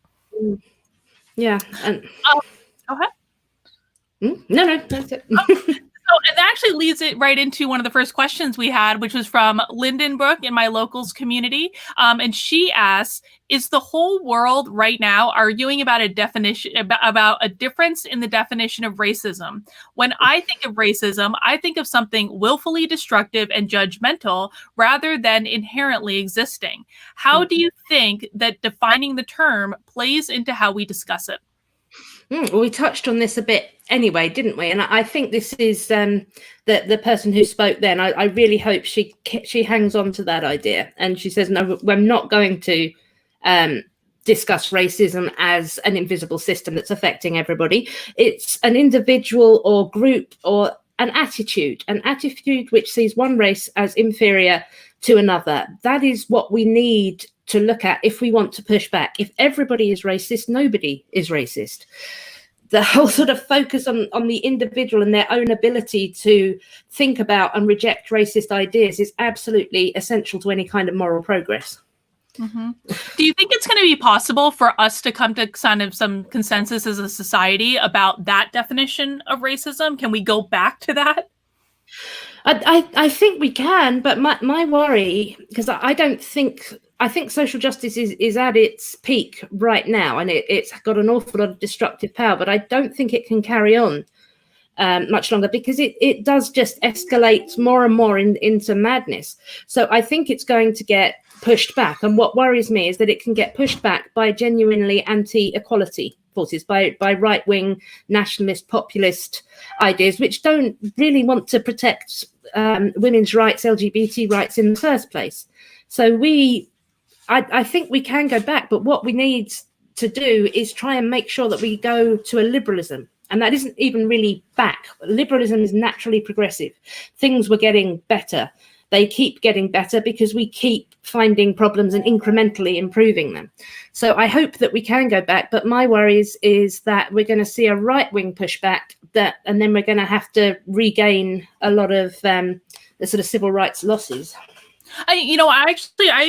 Yeah. And go ahead. No, that's it. So, and that actually leads it right into one of the first questions we had, which was from Lyndon Brooke in my locals community. And she asks, is the whole world right now arguing about a definition, about a difference in the definition of racism? When I think of racism, I think of something willfully destructive and judgmental rather than inherently existing. How do you think that defining the term plays into how we discuss it? Well, we touched on this a bit anyway, didn't we? And I think this is the person who spoke then. I really hope she hangs on to that idea. And she says, no, we're not going to discuss racism as an invisible system that's affecting everybody. It's an individual or group or an attitude which sees one race as inferior to another. That is what we need to look at if we want to push back. If everybody is racist, nobody is racist. The whole sort of focus on the individual and their own ability to think about and reject racist ideas is absolutely essential to any kind of moral progress. Mm-hmm. Do you think it's going to be possible for us to come to kind of some consensus as a society about that definition of racism? Can we go back to that? I think we can, but my worry, because I think social justice is at its peak right now, and it's got an awful lot of destructive power, but I don't think it can carry on much longer, because it does just escalate more and more into madness. So I think it's going to get pushed back. And what worries me is that it can get pushed back by genuinely anti-equality forces, by right-wing nationalist populist ideas, which don't really want to protect women's rights, LGBT rights in the first place. So I think we can go back, but what we need to do is try and make sure that we go to a liberalism. And that isn't even really back. Liberalism is naturally progressive. Things were getting better. They keep getting better because we keep finding problems and incrementally improving them. So I hope that we can go back. But my worry is that we're going to see a right-wing pushback, and then we're going to have to regain a lot of the sort of civil rights losses. I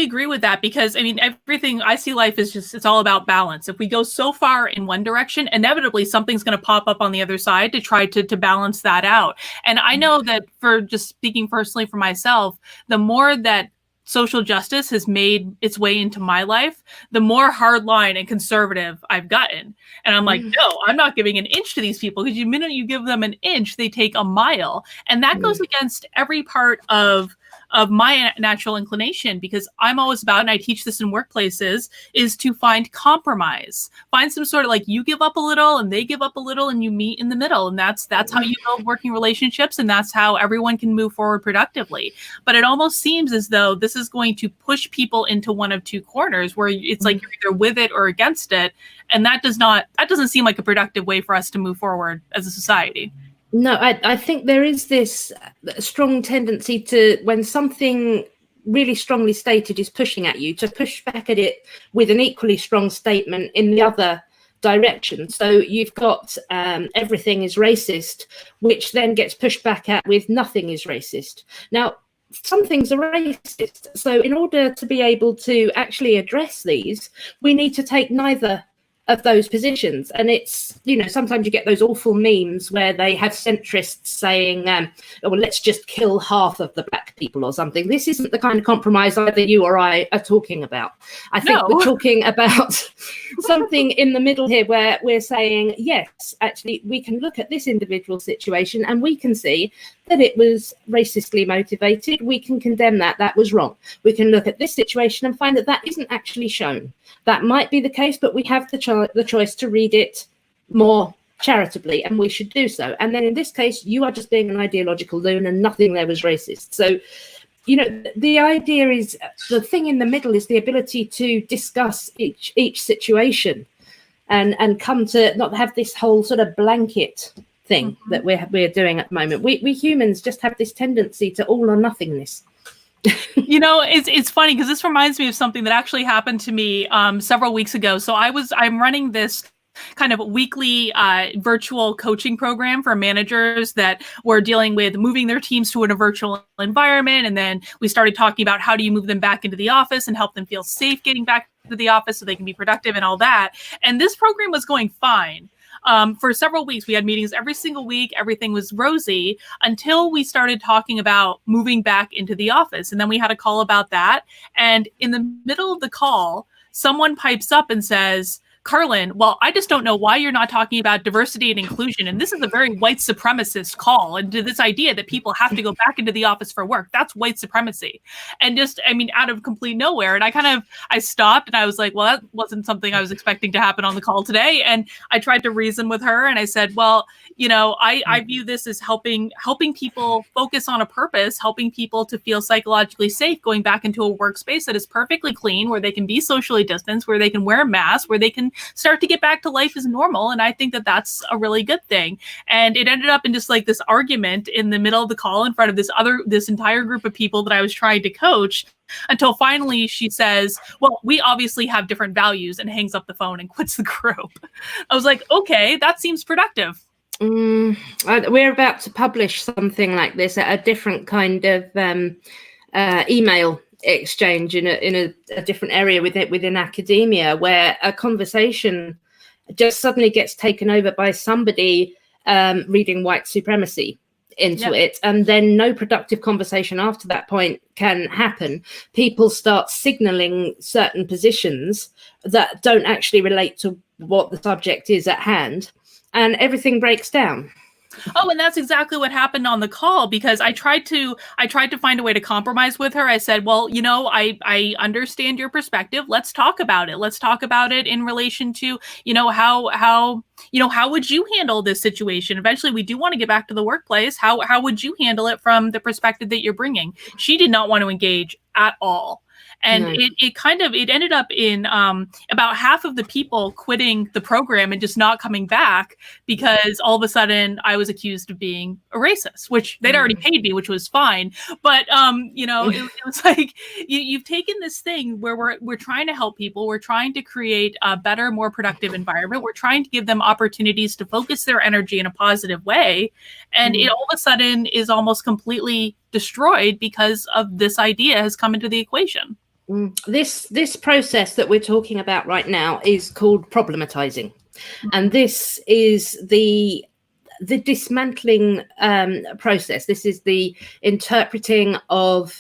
agree with that, because I mean, everything I see life is it's all about balance. If we go so far in one direction, inevitably something's going to pop up on the other side to try to balance that out. And I know that, for just speaking personally for myself, the more that social justice has made its way into my life, the more hardline and conservative I've gotten. And I'm like, no, I'm not giving an inch to these people, because the minute you give them an inch, they take a mile. And that goes against every part of my natural inclination, because I'm always about, and I teach this in workplaces, is to find compromise, find some sort of, like, you give up a little and they give up a little and you meet in the middle. And that's how you build working relationships. And that's how everyone can move forward productively. But it almost seems as though this is going to push people into one of two corners, where it's like you're either with it or against it. And that doesn't seem like a productive way for us to move forward as a society. No, I think there is this strong tendency to, when something really strongly stated is pushing at you, to push back at it with an equally strong statement in the other direction. So you've got everything is racist, which then gets pushed back at with nothing is racist. Now, some things are racist. So in order to be able to actually address these, we need to take neither of those positions. And it's, sometimes you get those awful memes where they have centrists saying, oh, well, let's just kill half of the black people or something. This isn't the kind of compromise either you or I are talking about. I think we're talking about something in the middle here, where we're saying, yes, actually, we can look at this individual situation and we can see that it was racistly motivated. We can condemn that was wrong. We can look at this situation and find that isn't actually shown. That might be the case, but we have the choice to read it more charitably, and we should do so. And then in this case, you are just being an ideological loon, and nothing there was racist. So, the idea is, the thing in the middle is the ability to discuss each situation and come to not have this whole sort of blanket thing that we're doing at the moment. We humans just have this tendency to all or nothingness. You know, it's funny because this reminds me of something that actually happened to me several weeks ago. So I'm running this kind of weekly virtual coaching program for managers that were dealing with moving their teams to a virtual environment. And then we started talking about how do you move them back into the office and help them feel safe getting back to the office so they can be productive and all that. And this program was going fine. For several weeks, we had meetings every single week. Everything was rosy until we started talking about moving back into the office. And then we had a call about that. And in the middle of the call, someone pipes up and says, Carlin, well, I just don't know why you're not talking about diversity and inclusion. And this is a very white supremacist call into this idea that people have to go back into the office for work. That's white supremacy. And just, I mean, out of complete nowhere. And I stopped and I was like, well, that wasn't something I was expecting to happen on the call today. And I tried to reason with her and I said, well, you know, I view this as helping people focus on a purpose, helping people to feel psychologically safe going back into a workspace that is perfectly clean, where they can be socially distanced, where they can wear a mask, where they can start to get back to life as normal. And I think that that's a really good thing. And it ended up in just like this argument in the middle of the call in front of this entire group of people that I was trying to coach, until finally she says, well, we obviously have different values, and hangs up the phone and quits the group. I was like, okay, that seems productive. We're about to publish something like this at a different kind of email exchange in a different area within academia, where a conversation just suddenly gets taken over by somebody reading white supremacy into it, and then no productive conversation after that point can happen. People start signaling certain positions that don't actually relate to what the subject is at hand, and everything breaks down. Oh, and that's exactly what happened on the call, because I tried to find a way to compromise with her. I said, well, you know, I understand your perspective. Let's talk about it. Let's talk about it in relation to, you know, how would you handle this situation? Eventually, we do want to get back to the workplace. How would you handle it from the perspective that you're bringing? She did not want to engage at all. And it ended up in about half of the people quitting the program and just not coming back, because all of a sudden I was accused of being a racist, which they'd already paid me, which was fine. But, you know, it was like, you've taken this thing where we're trying to help people. We're trying to create a better, more productive environment. We're trying to give them opportunities to focus their energy in a positive way. And it all of a sudden is almost completely destroyed because of this idea has come into the equation. This process that we're talking about right now is called problematizing, and this is the dismantling process. This is the interpreting of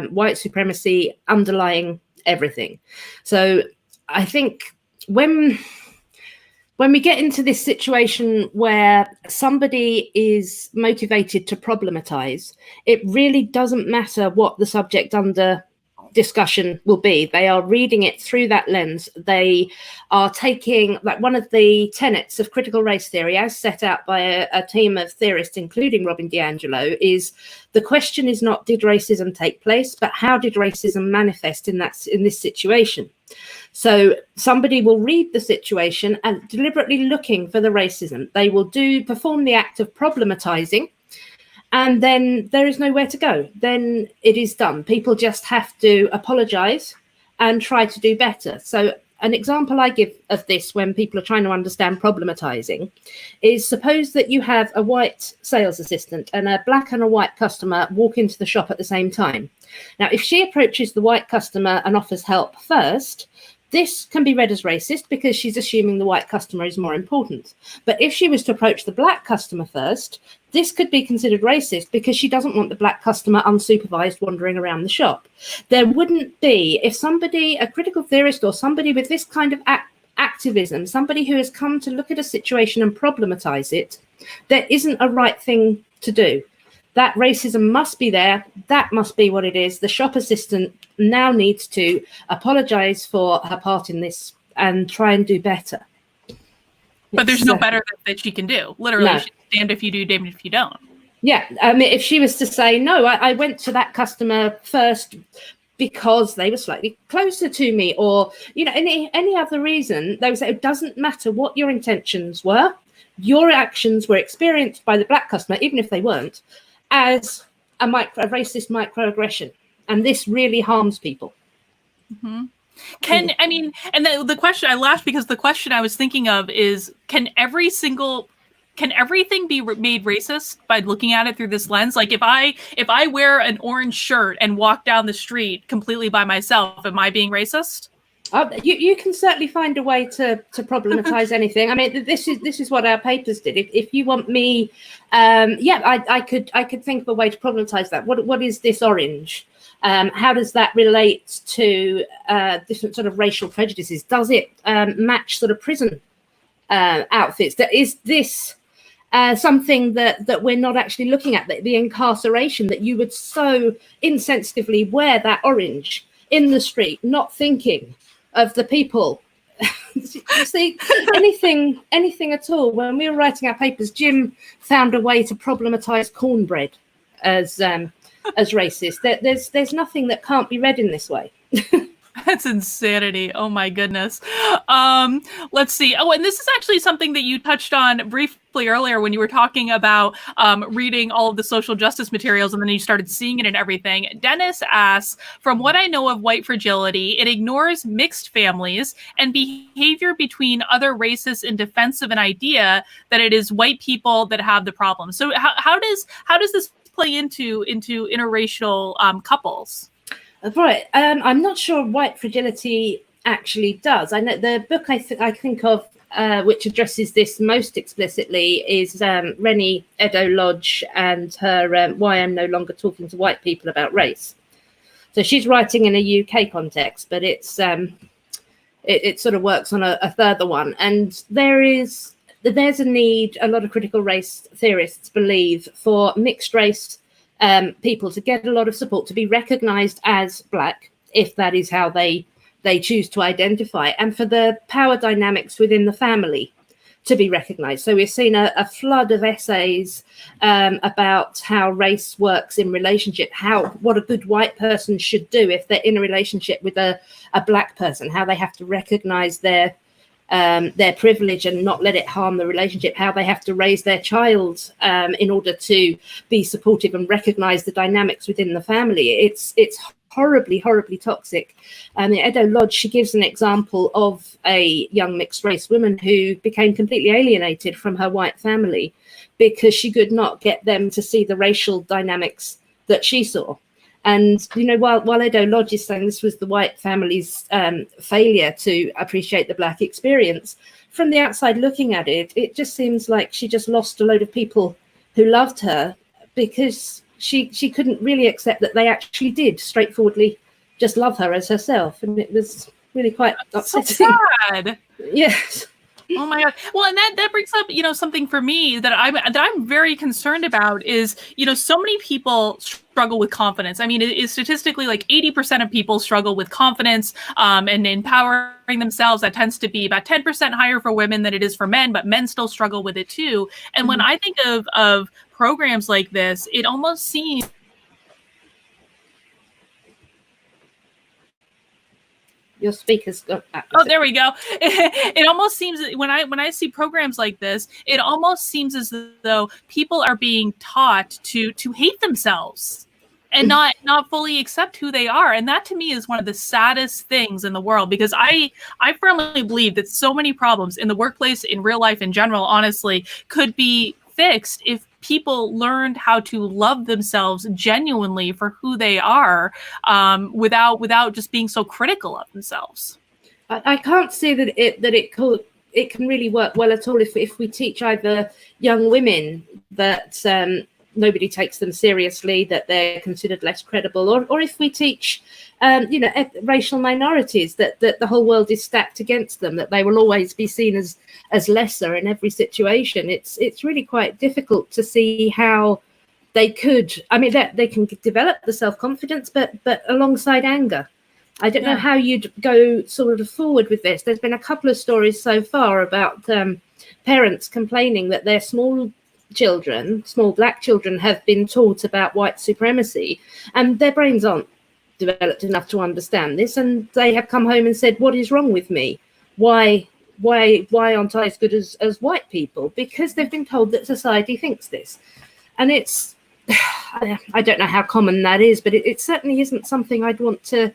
white supremacy underlying everything. So I think when we get into this situation where somebody is motivated to problematize, it really doesn't matter what the subject under discussion will be. They are reading it through that lens. They are taking, like, one of the tenets of critical race theory, as set out by a team of theorists, including Robin DiAngelo, is the question is not did racism take place, but how did racism manifest in this situation? So somebody will read the situation and deliberately looking for the racism. They will perform the act of problematizing, and then there is nowhere to go. Then it is done. People just have to apologize and try to do better. So an example I give of this when people are trying to understand problematizing is, suppose that you have a white sales assistant and a black and a white customer walk into the shop at the same time. Now, if she approaches the white customer and offers help first, this can be read as racist because she's assuming the white customer is more important. But if she was to approach the black customer first, this could be considered racist because she doesn't want the black customer unsupervised wandering around the shop. There wouldn't be, if somebody, a critical theorist or somebody with this kind of activism, somebody who has come to look at a situation and problematize it, there isn't a right thing to do. That racism must be there. That must be what it is. The shop assistant now needs to apologize for her part in this and try and do better. But there's no better that she can do. Literally, no. She's damned if you do, damned if you don't. Yeah. I mean, if she was to say, no, I went to that customer first because they were slightly closer to me, or, you know, any other reason, they would say it doesn't matter what your intentions were. your actions were experienced by the black customer, even if they weren't, as a racist microaggression. And this really harms people. Mm-hmm. I mean, and the question I laughed because the question I was thinking of is, can everything be made racist by looking at it through this lens? Like if I wear an orange shirt and walk down the street completely by myself, am I being racist? You can certainly find a way to problematize anything. I mean, this is what our papers did. If you want me, I could think of a way to problematize that. What is this orange? How does that relate to different sort of racial prejudices? Does it match sort of prison outfits? Is this something that we're not actually looking at? The incarceration, that you would so insensitively wear that orange in the street, not thinking of the people. You see, anything at all. When we were writing our papers, Jim found a way to problematize cornbread as racist. There's nothing that can't be read in this way. That's insanity. Oh my goodness. Let's see. Oh, and this is actually something that you touched on briefly earlier when you were talking about reading all of the social justice materials, and then you started seeing it in everything. Dennis asks, from what I know of white fragility, it ignores mixed families and behavior between other races in defense of an idea that it is white people that have the problem. So how does this play into interracial couples? Right. I'm not sure White Fragility actually does. I know the book I think of which addresses this most explicitly is Rennie Edo-Lodge and her Why I'm No Longer Talking to White People About Race. So she's writing in a UK context, but it sort of works on a further one. And there's a need, a lot of critical race theorists believe, for mixed race people to get a lot of support, to be recognized as black, if that is how they choose to identify, and for the power dynamics within the family to be recognized. So we've seen a flood of essays about how race works in relationship, what a good white person should do if they're in a relationship with a black person, how they have to recognize their privilege and not let it harm the relationship, how they have to raise their child in order to be supportive and recognize the dynamics within the family. It's horribly toxic. Edo-Lodge, she gives an example of a young mixed race woman who became completely alienated from her white family because she could not get them to see the racial dynamics that she saw. And, you know, while Edo-Lodge is saying this was the white family's failure to appreciate the black experience, from the outside looking at it, it just seems like she just lost a load of people who loved her because she couldn't really accept that they actually did straightforwardly just love her as herself. And it was really quite upsetting. So sad. Yes. Oh my God. Well, and that brings up, you know, something for me that I'm very concerned about is, you know, so many people struggle with confidence. I mean, it is statistically like 80% of people struggle with confidence and empowering themselves. That tends to be about 10% higher for women than it is for men, but men still struggle with it too. And when I think of programs like this, it almost seems your speaker's got that. Oh, there we go. It almost seems when I see programs like this, it almost seems as though people are being taught to hate themselves and not fully accept who they are. And that to me is one of the saddest things in the world, because I firmly believe that so many problems in the workplace, in real life in general, honestly, could be fixed if people learned how to love themselves genuinely for who they are, without just being so critical of themselves. I can't see that it can really work well at all if we teach either young women that nobody takes them seriously, that they're considered less credible, or if we teach racial minorities that the whole world is stacked against them, that they will always be seen as lesser in every situation. It's really quite difficult to see how they could. I mean, they can develop the self-confidence, but alongside anger. I don't know how you'd go sort of forward with this. There's been a couple of stories so far about parents complaining that their small black children have been taught about white supremacy, and their brains aren't developed enough to understand this, and they have come home and said, what is wrong with me? Why why aren't I as good as white people? Because they've been told that society thinks this. And it's, I don't know how common that is, but it certainly isn't something I'd want to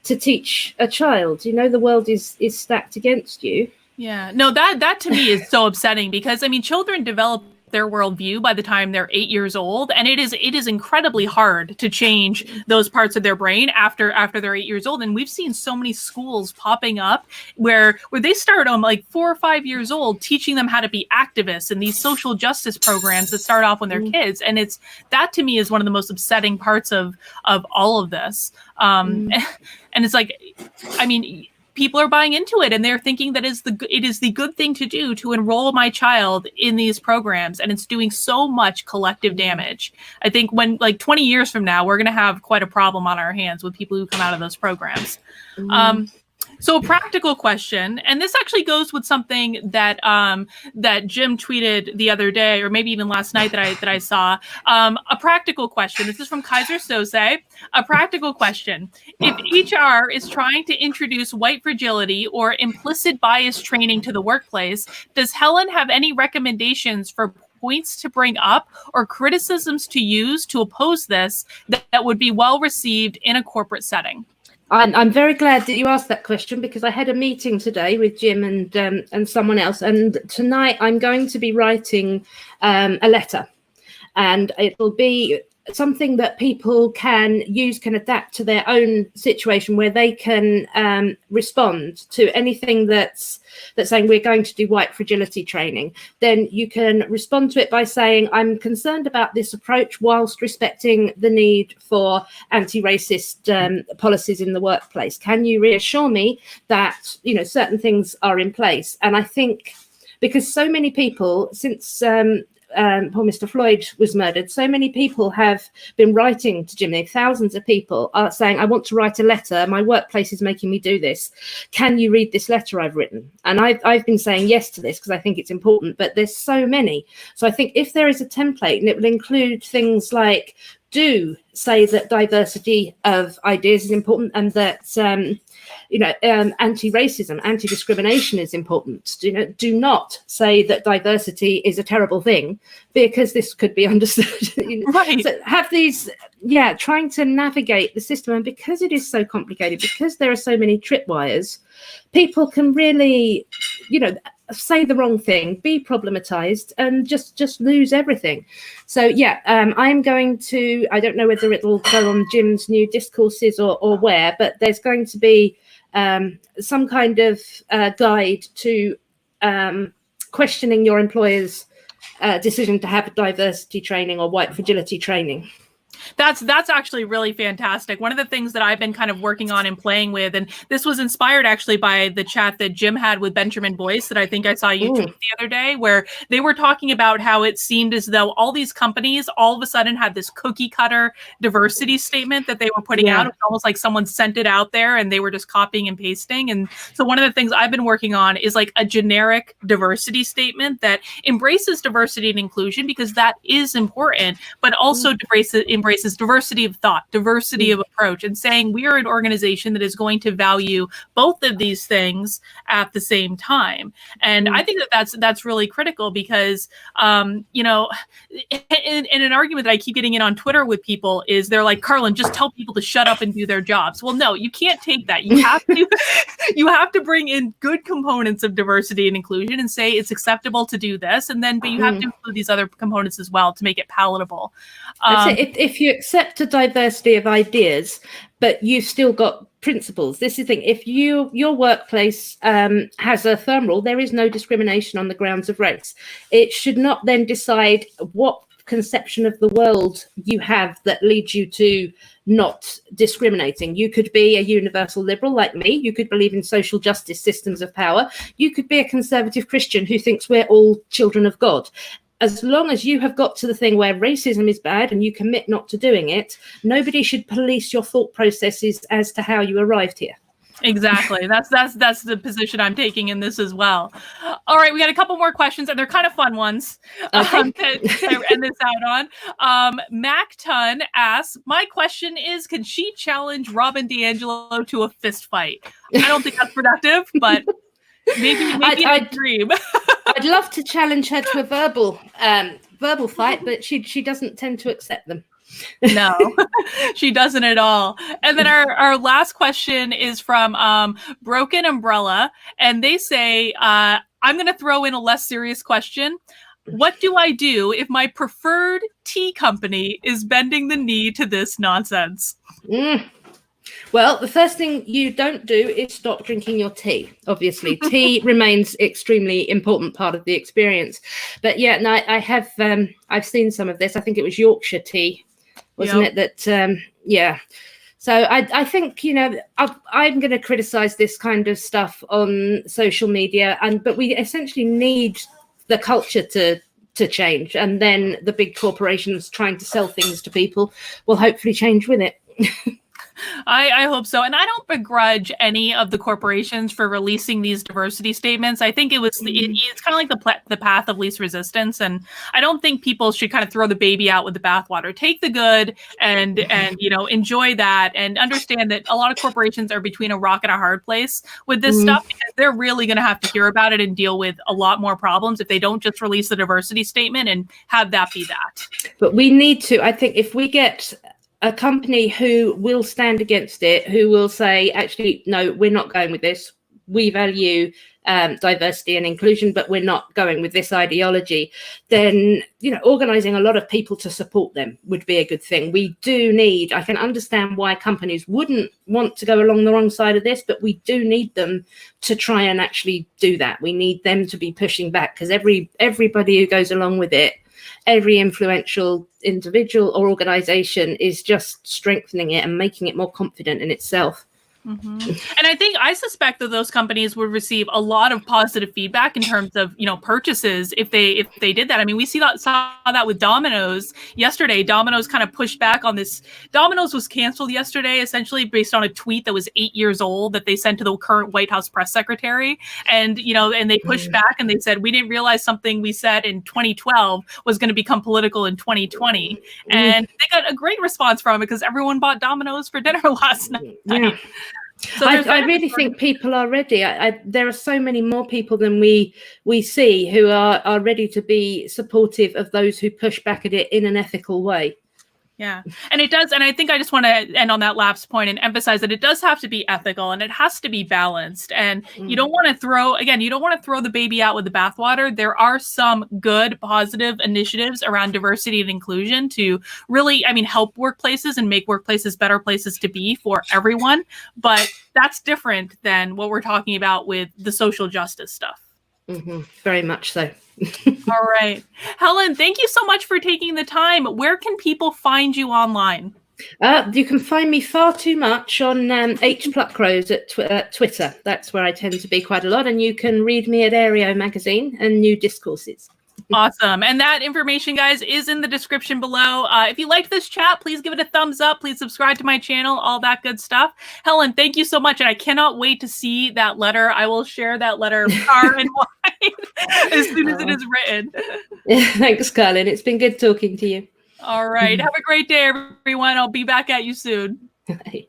teach a child. You know, the world is stacked against you. Yeah, no, that to me is so upsetting, because I mean, children develop their worldview by the time they're 8 years old, and it is incredibly hard to change those parts of their brain after they're 8 years old. And we've seen so many schools popping up where they start them like 4 or 5 years old, teaching them how to be activists, and these social justice programs that start off when they're kids. And it's that to me is one of the most upsetting parts of all of this. And it's like, I mean, people are buying into it, and they're thinking that it is the good thing to do to enroll my child in these programs, and it's doing so much collective damage. I think when, like, 20 years from now, we're going to have quite a problem on our hands with people who come out of those programs. So a practical question, and this actually goes with something that that Jim tweeted the other day, or maybe even last night that I saw. A practical question. This is from Kaiser Sose. A practical question: if HR is trying to introduce white fragility or implicit bias training to the workplace, does Helen have any recommendations for points to bring up or criticisms to use to oppose this that would be well received in a corporate setting? I'm very glad that you asked that question, because I had a meeting today with Jim and someone else, and tonight I'm going to be writing a letter, and it'll be something that people can use, can adapt to their own situation, where they can respond to anything that's saying we're going to do white fragility training. Then you can respond to it by saying, I'm concerned about this approach whilst respecting the need for anti-racist policies in the workplace. Can you reassure me that, you know, certain things are in place? And I think because so many people, since poor Mr. Floyd was murdered, so many people have been writing to Jimmy. Thousands of people are saying, I want to write a letter. My workplace is making me do this. Can you read this letter I've written? And I've been saying yes to this because I think it's important, but there's so many. So I think if there is a template, and it will include things like, do say that diversity of ideas is important, and that anti-racism, anti-discrimination is important. Do not say that diversity is a terrible thing, because this could be understood. Right. So have these, trying to navigate the system, and because it is so complicated, because there are so many tripwires, people can really, say the wrong thing, be problematized, and just lose everything. So I'm going to, I don't know whether it'll go on Jim's new discourses or where, but there's going to be some kind of guide to questioning your employer's decision to have diversity training or white fragility training. That's actually really fantastic. One of the things that I've been kind of working on and playing with, and this was inspired actually by the chat that Jim had with Benjamin Boyce that I think I saw you tweet the other day, where they were talking about how it seemed as though all these companies all of a sudden had this cookie cutter diversity statement that they were putting out. It was almost like someone sent it out there and they were just copying and pasting. And so one of the things I've been working on is like a generic diversity statement that embraces diversity and inclusion, because that is important, but also embraces diversity of thought, diversity of approach, and saying we are an organization that is going to value both of these things at the same time. And I think that's really critical, because in an argument that I keep getting in on Twitter with people is they're like, Carlin, just tell people to shut up and do their jobs. Well, no, you can't take that. You have to you have to bring in good components of diversity and inclusion and say it's acceptable to do this, and then but you have to include these other components as well to make it palatable. If you accept a diversity of ideas, but you've still got principles. This is the thing. If your workplace has a firm rule, there is no discrimination on the grounds of race. It should not then decide what conception of the world you have that leads you to not discriminating. You could be a universal liberal like me. You could believe in social justice systems of power. You could be a conservative Christian who thinks we're all children of God. As long as you have got to the thing where racism is bad and you commit not to doing it, nobody should police your thought processes as to how you arrived here. Exactly. That's the position I'm taking in this as well. All right, we got a couple more questions, and they're kind of fun ones to end this out on. Mac Tun asks, my question is, can she challenge Robin DiAngelo to a fist fight? I don't think that's productive, but Maybe a dream. I'd love to challenge her to a verbal fight, but she doesn't tend to accept them. No, she doesn't at all. And then our last question is from Broken Umbrella, and they say, I'm going to throw in a less serious question. What do I do if my preferred tea company is bending the knee to this nonsense? Well, the first thing you don't do is stop drinking your tea. Obviously, tea remains extremely important part of the experience. But yeah, no, I have I've seen some of this. I think it was Yorkshire tea, wasn't it? That yeah. So I think, you know, I'm going to criticize this kind of stuff on social media, but we essentially need the culture to change, and then the big corporations trying to sell things to people will hopefully change with it. I hope so. And I don't begrudge any of the corporations for releasing these diversity statements. I think it's kind of like the path of least resistance. And I don't think people should kind of throw the baby out with the bathwater. Take the good and you know, enjoy that, and understand that a lot of corporations are between a rock and a hard place with this stuff, because they're really going to have to hear about it and deal with a lot more problems if they don't just release the diversity statement and have that be that. But we need to, I think, if we get a company who will stand against it, who will say, actually, no, we're not going with this. We value diversity and inclusion, but we're not going with this ideology. Then, you know, organizing a lot of people to support them would be a good thing. We do need, I can understand why companies wouldn't want to go along the wrong side of this, but we do need them to try and actually do that. We need them to be pushing back, because everybody who goes along with it, every influential individual or organization, is just strengthening it and making it more confident in itself. And I suspect that those companies would receive a lot of positive feedback in terms of, you know, purchases if they did that. I mean, we saw that with Domino's yesterday. Domino's kind of pushed back on this. Domino's was canceled yesterday, essentially based on a tweet that was 8 years old that they sent to the current White House press secretary. And, you know, and they pushed back and they said, we didn't realize something we said in 2012 was going to become political in 2020. And they got a great response from it, because everyone bought Domino's for dinner last night. Yeah. So I really think people are ready. There are so many more people than we see who are ready to be supportive of those who push back at it in an ethical way. Yeah, and it does. And I think I just want to end on that last point and emphasize that it does have to be ethical, and it has to be balanced. And you don't want to throw the baby out with the bathwater. There are some good, positive initiatives around diversity and inclusion to really, I mean, help workplaces and make workplaces better places to be for everyone. But that's different than what we're talking about with the social justice stuff. Very much so. All right. Helen, thank you so much for taking the time. Where can people find you online? You can find me far too much on H Pluckrose at Twitter. That's where I tend to be quite a lot. And you can read me at Areo Magazine and New Discourses. Awesome. And that information, guys, is in the description below. If you liked this chat, please give it a thumbs up. Please subscribe to my channel, all that good stuff. Helen, thank you so much. And I cannot wait to see that letter. I will share that letter far and wide as soon as it is written. Thanks, Carlin. It's been good talking to you. All right. Have a great day, everyone. I'll be back at you soon. Bye.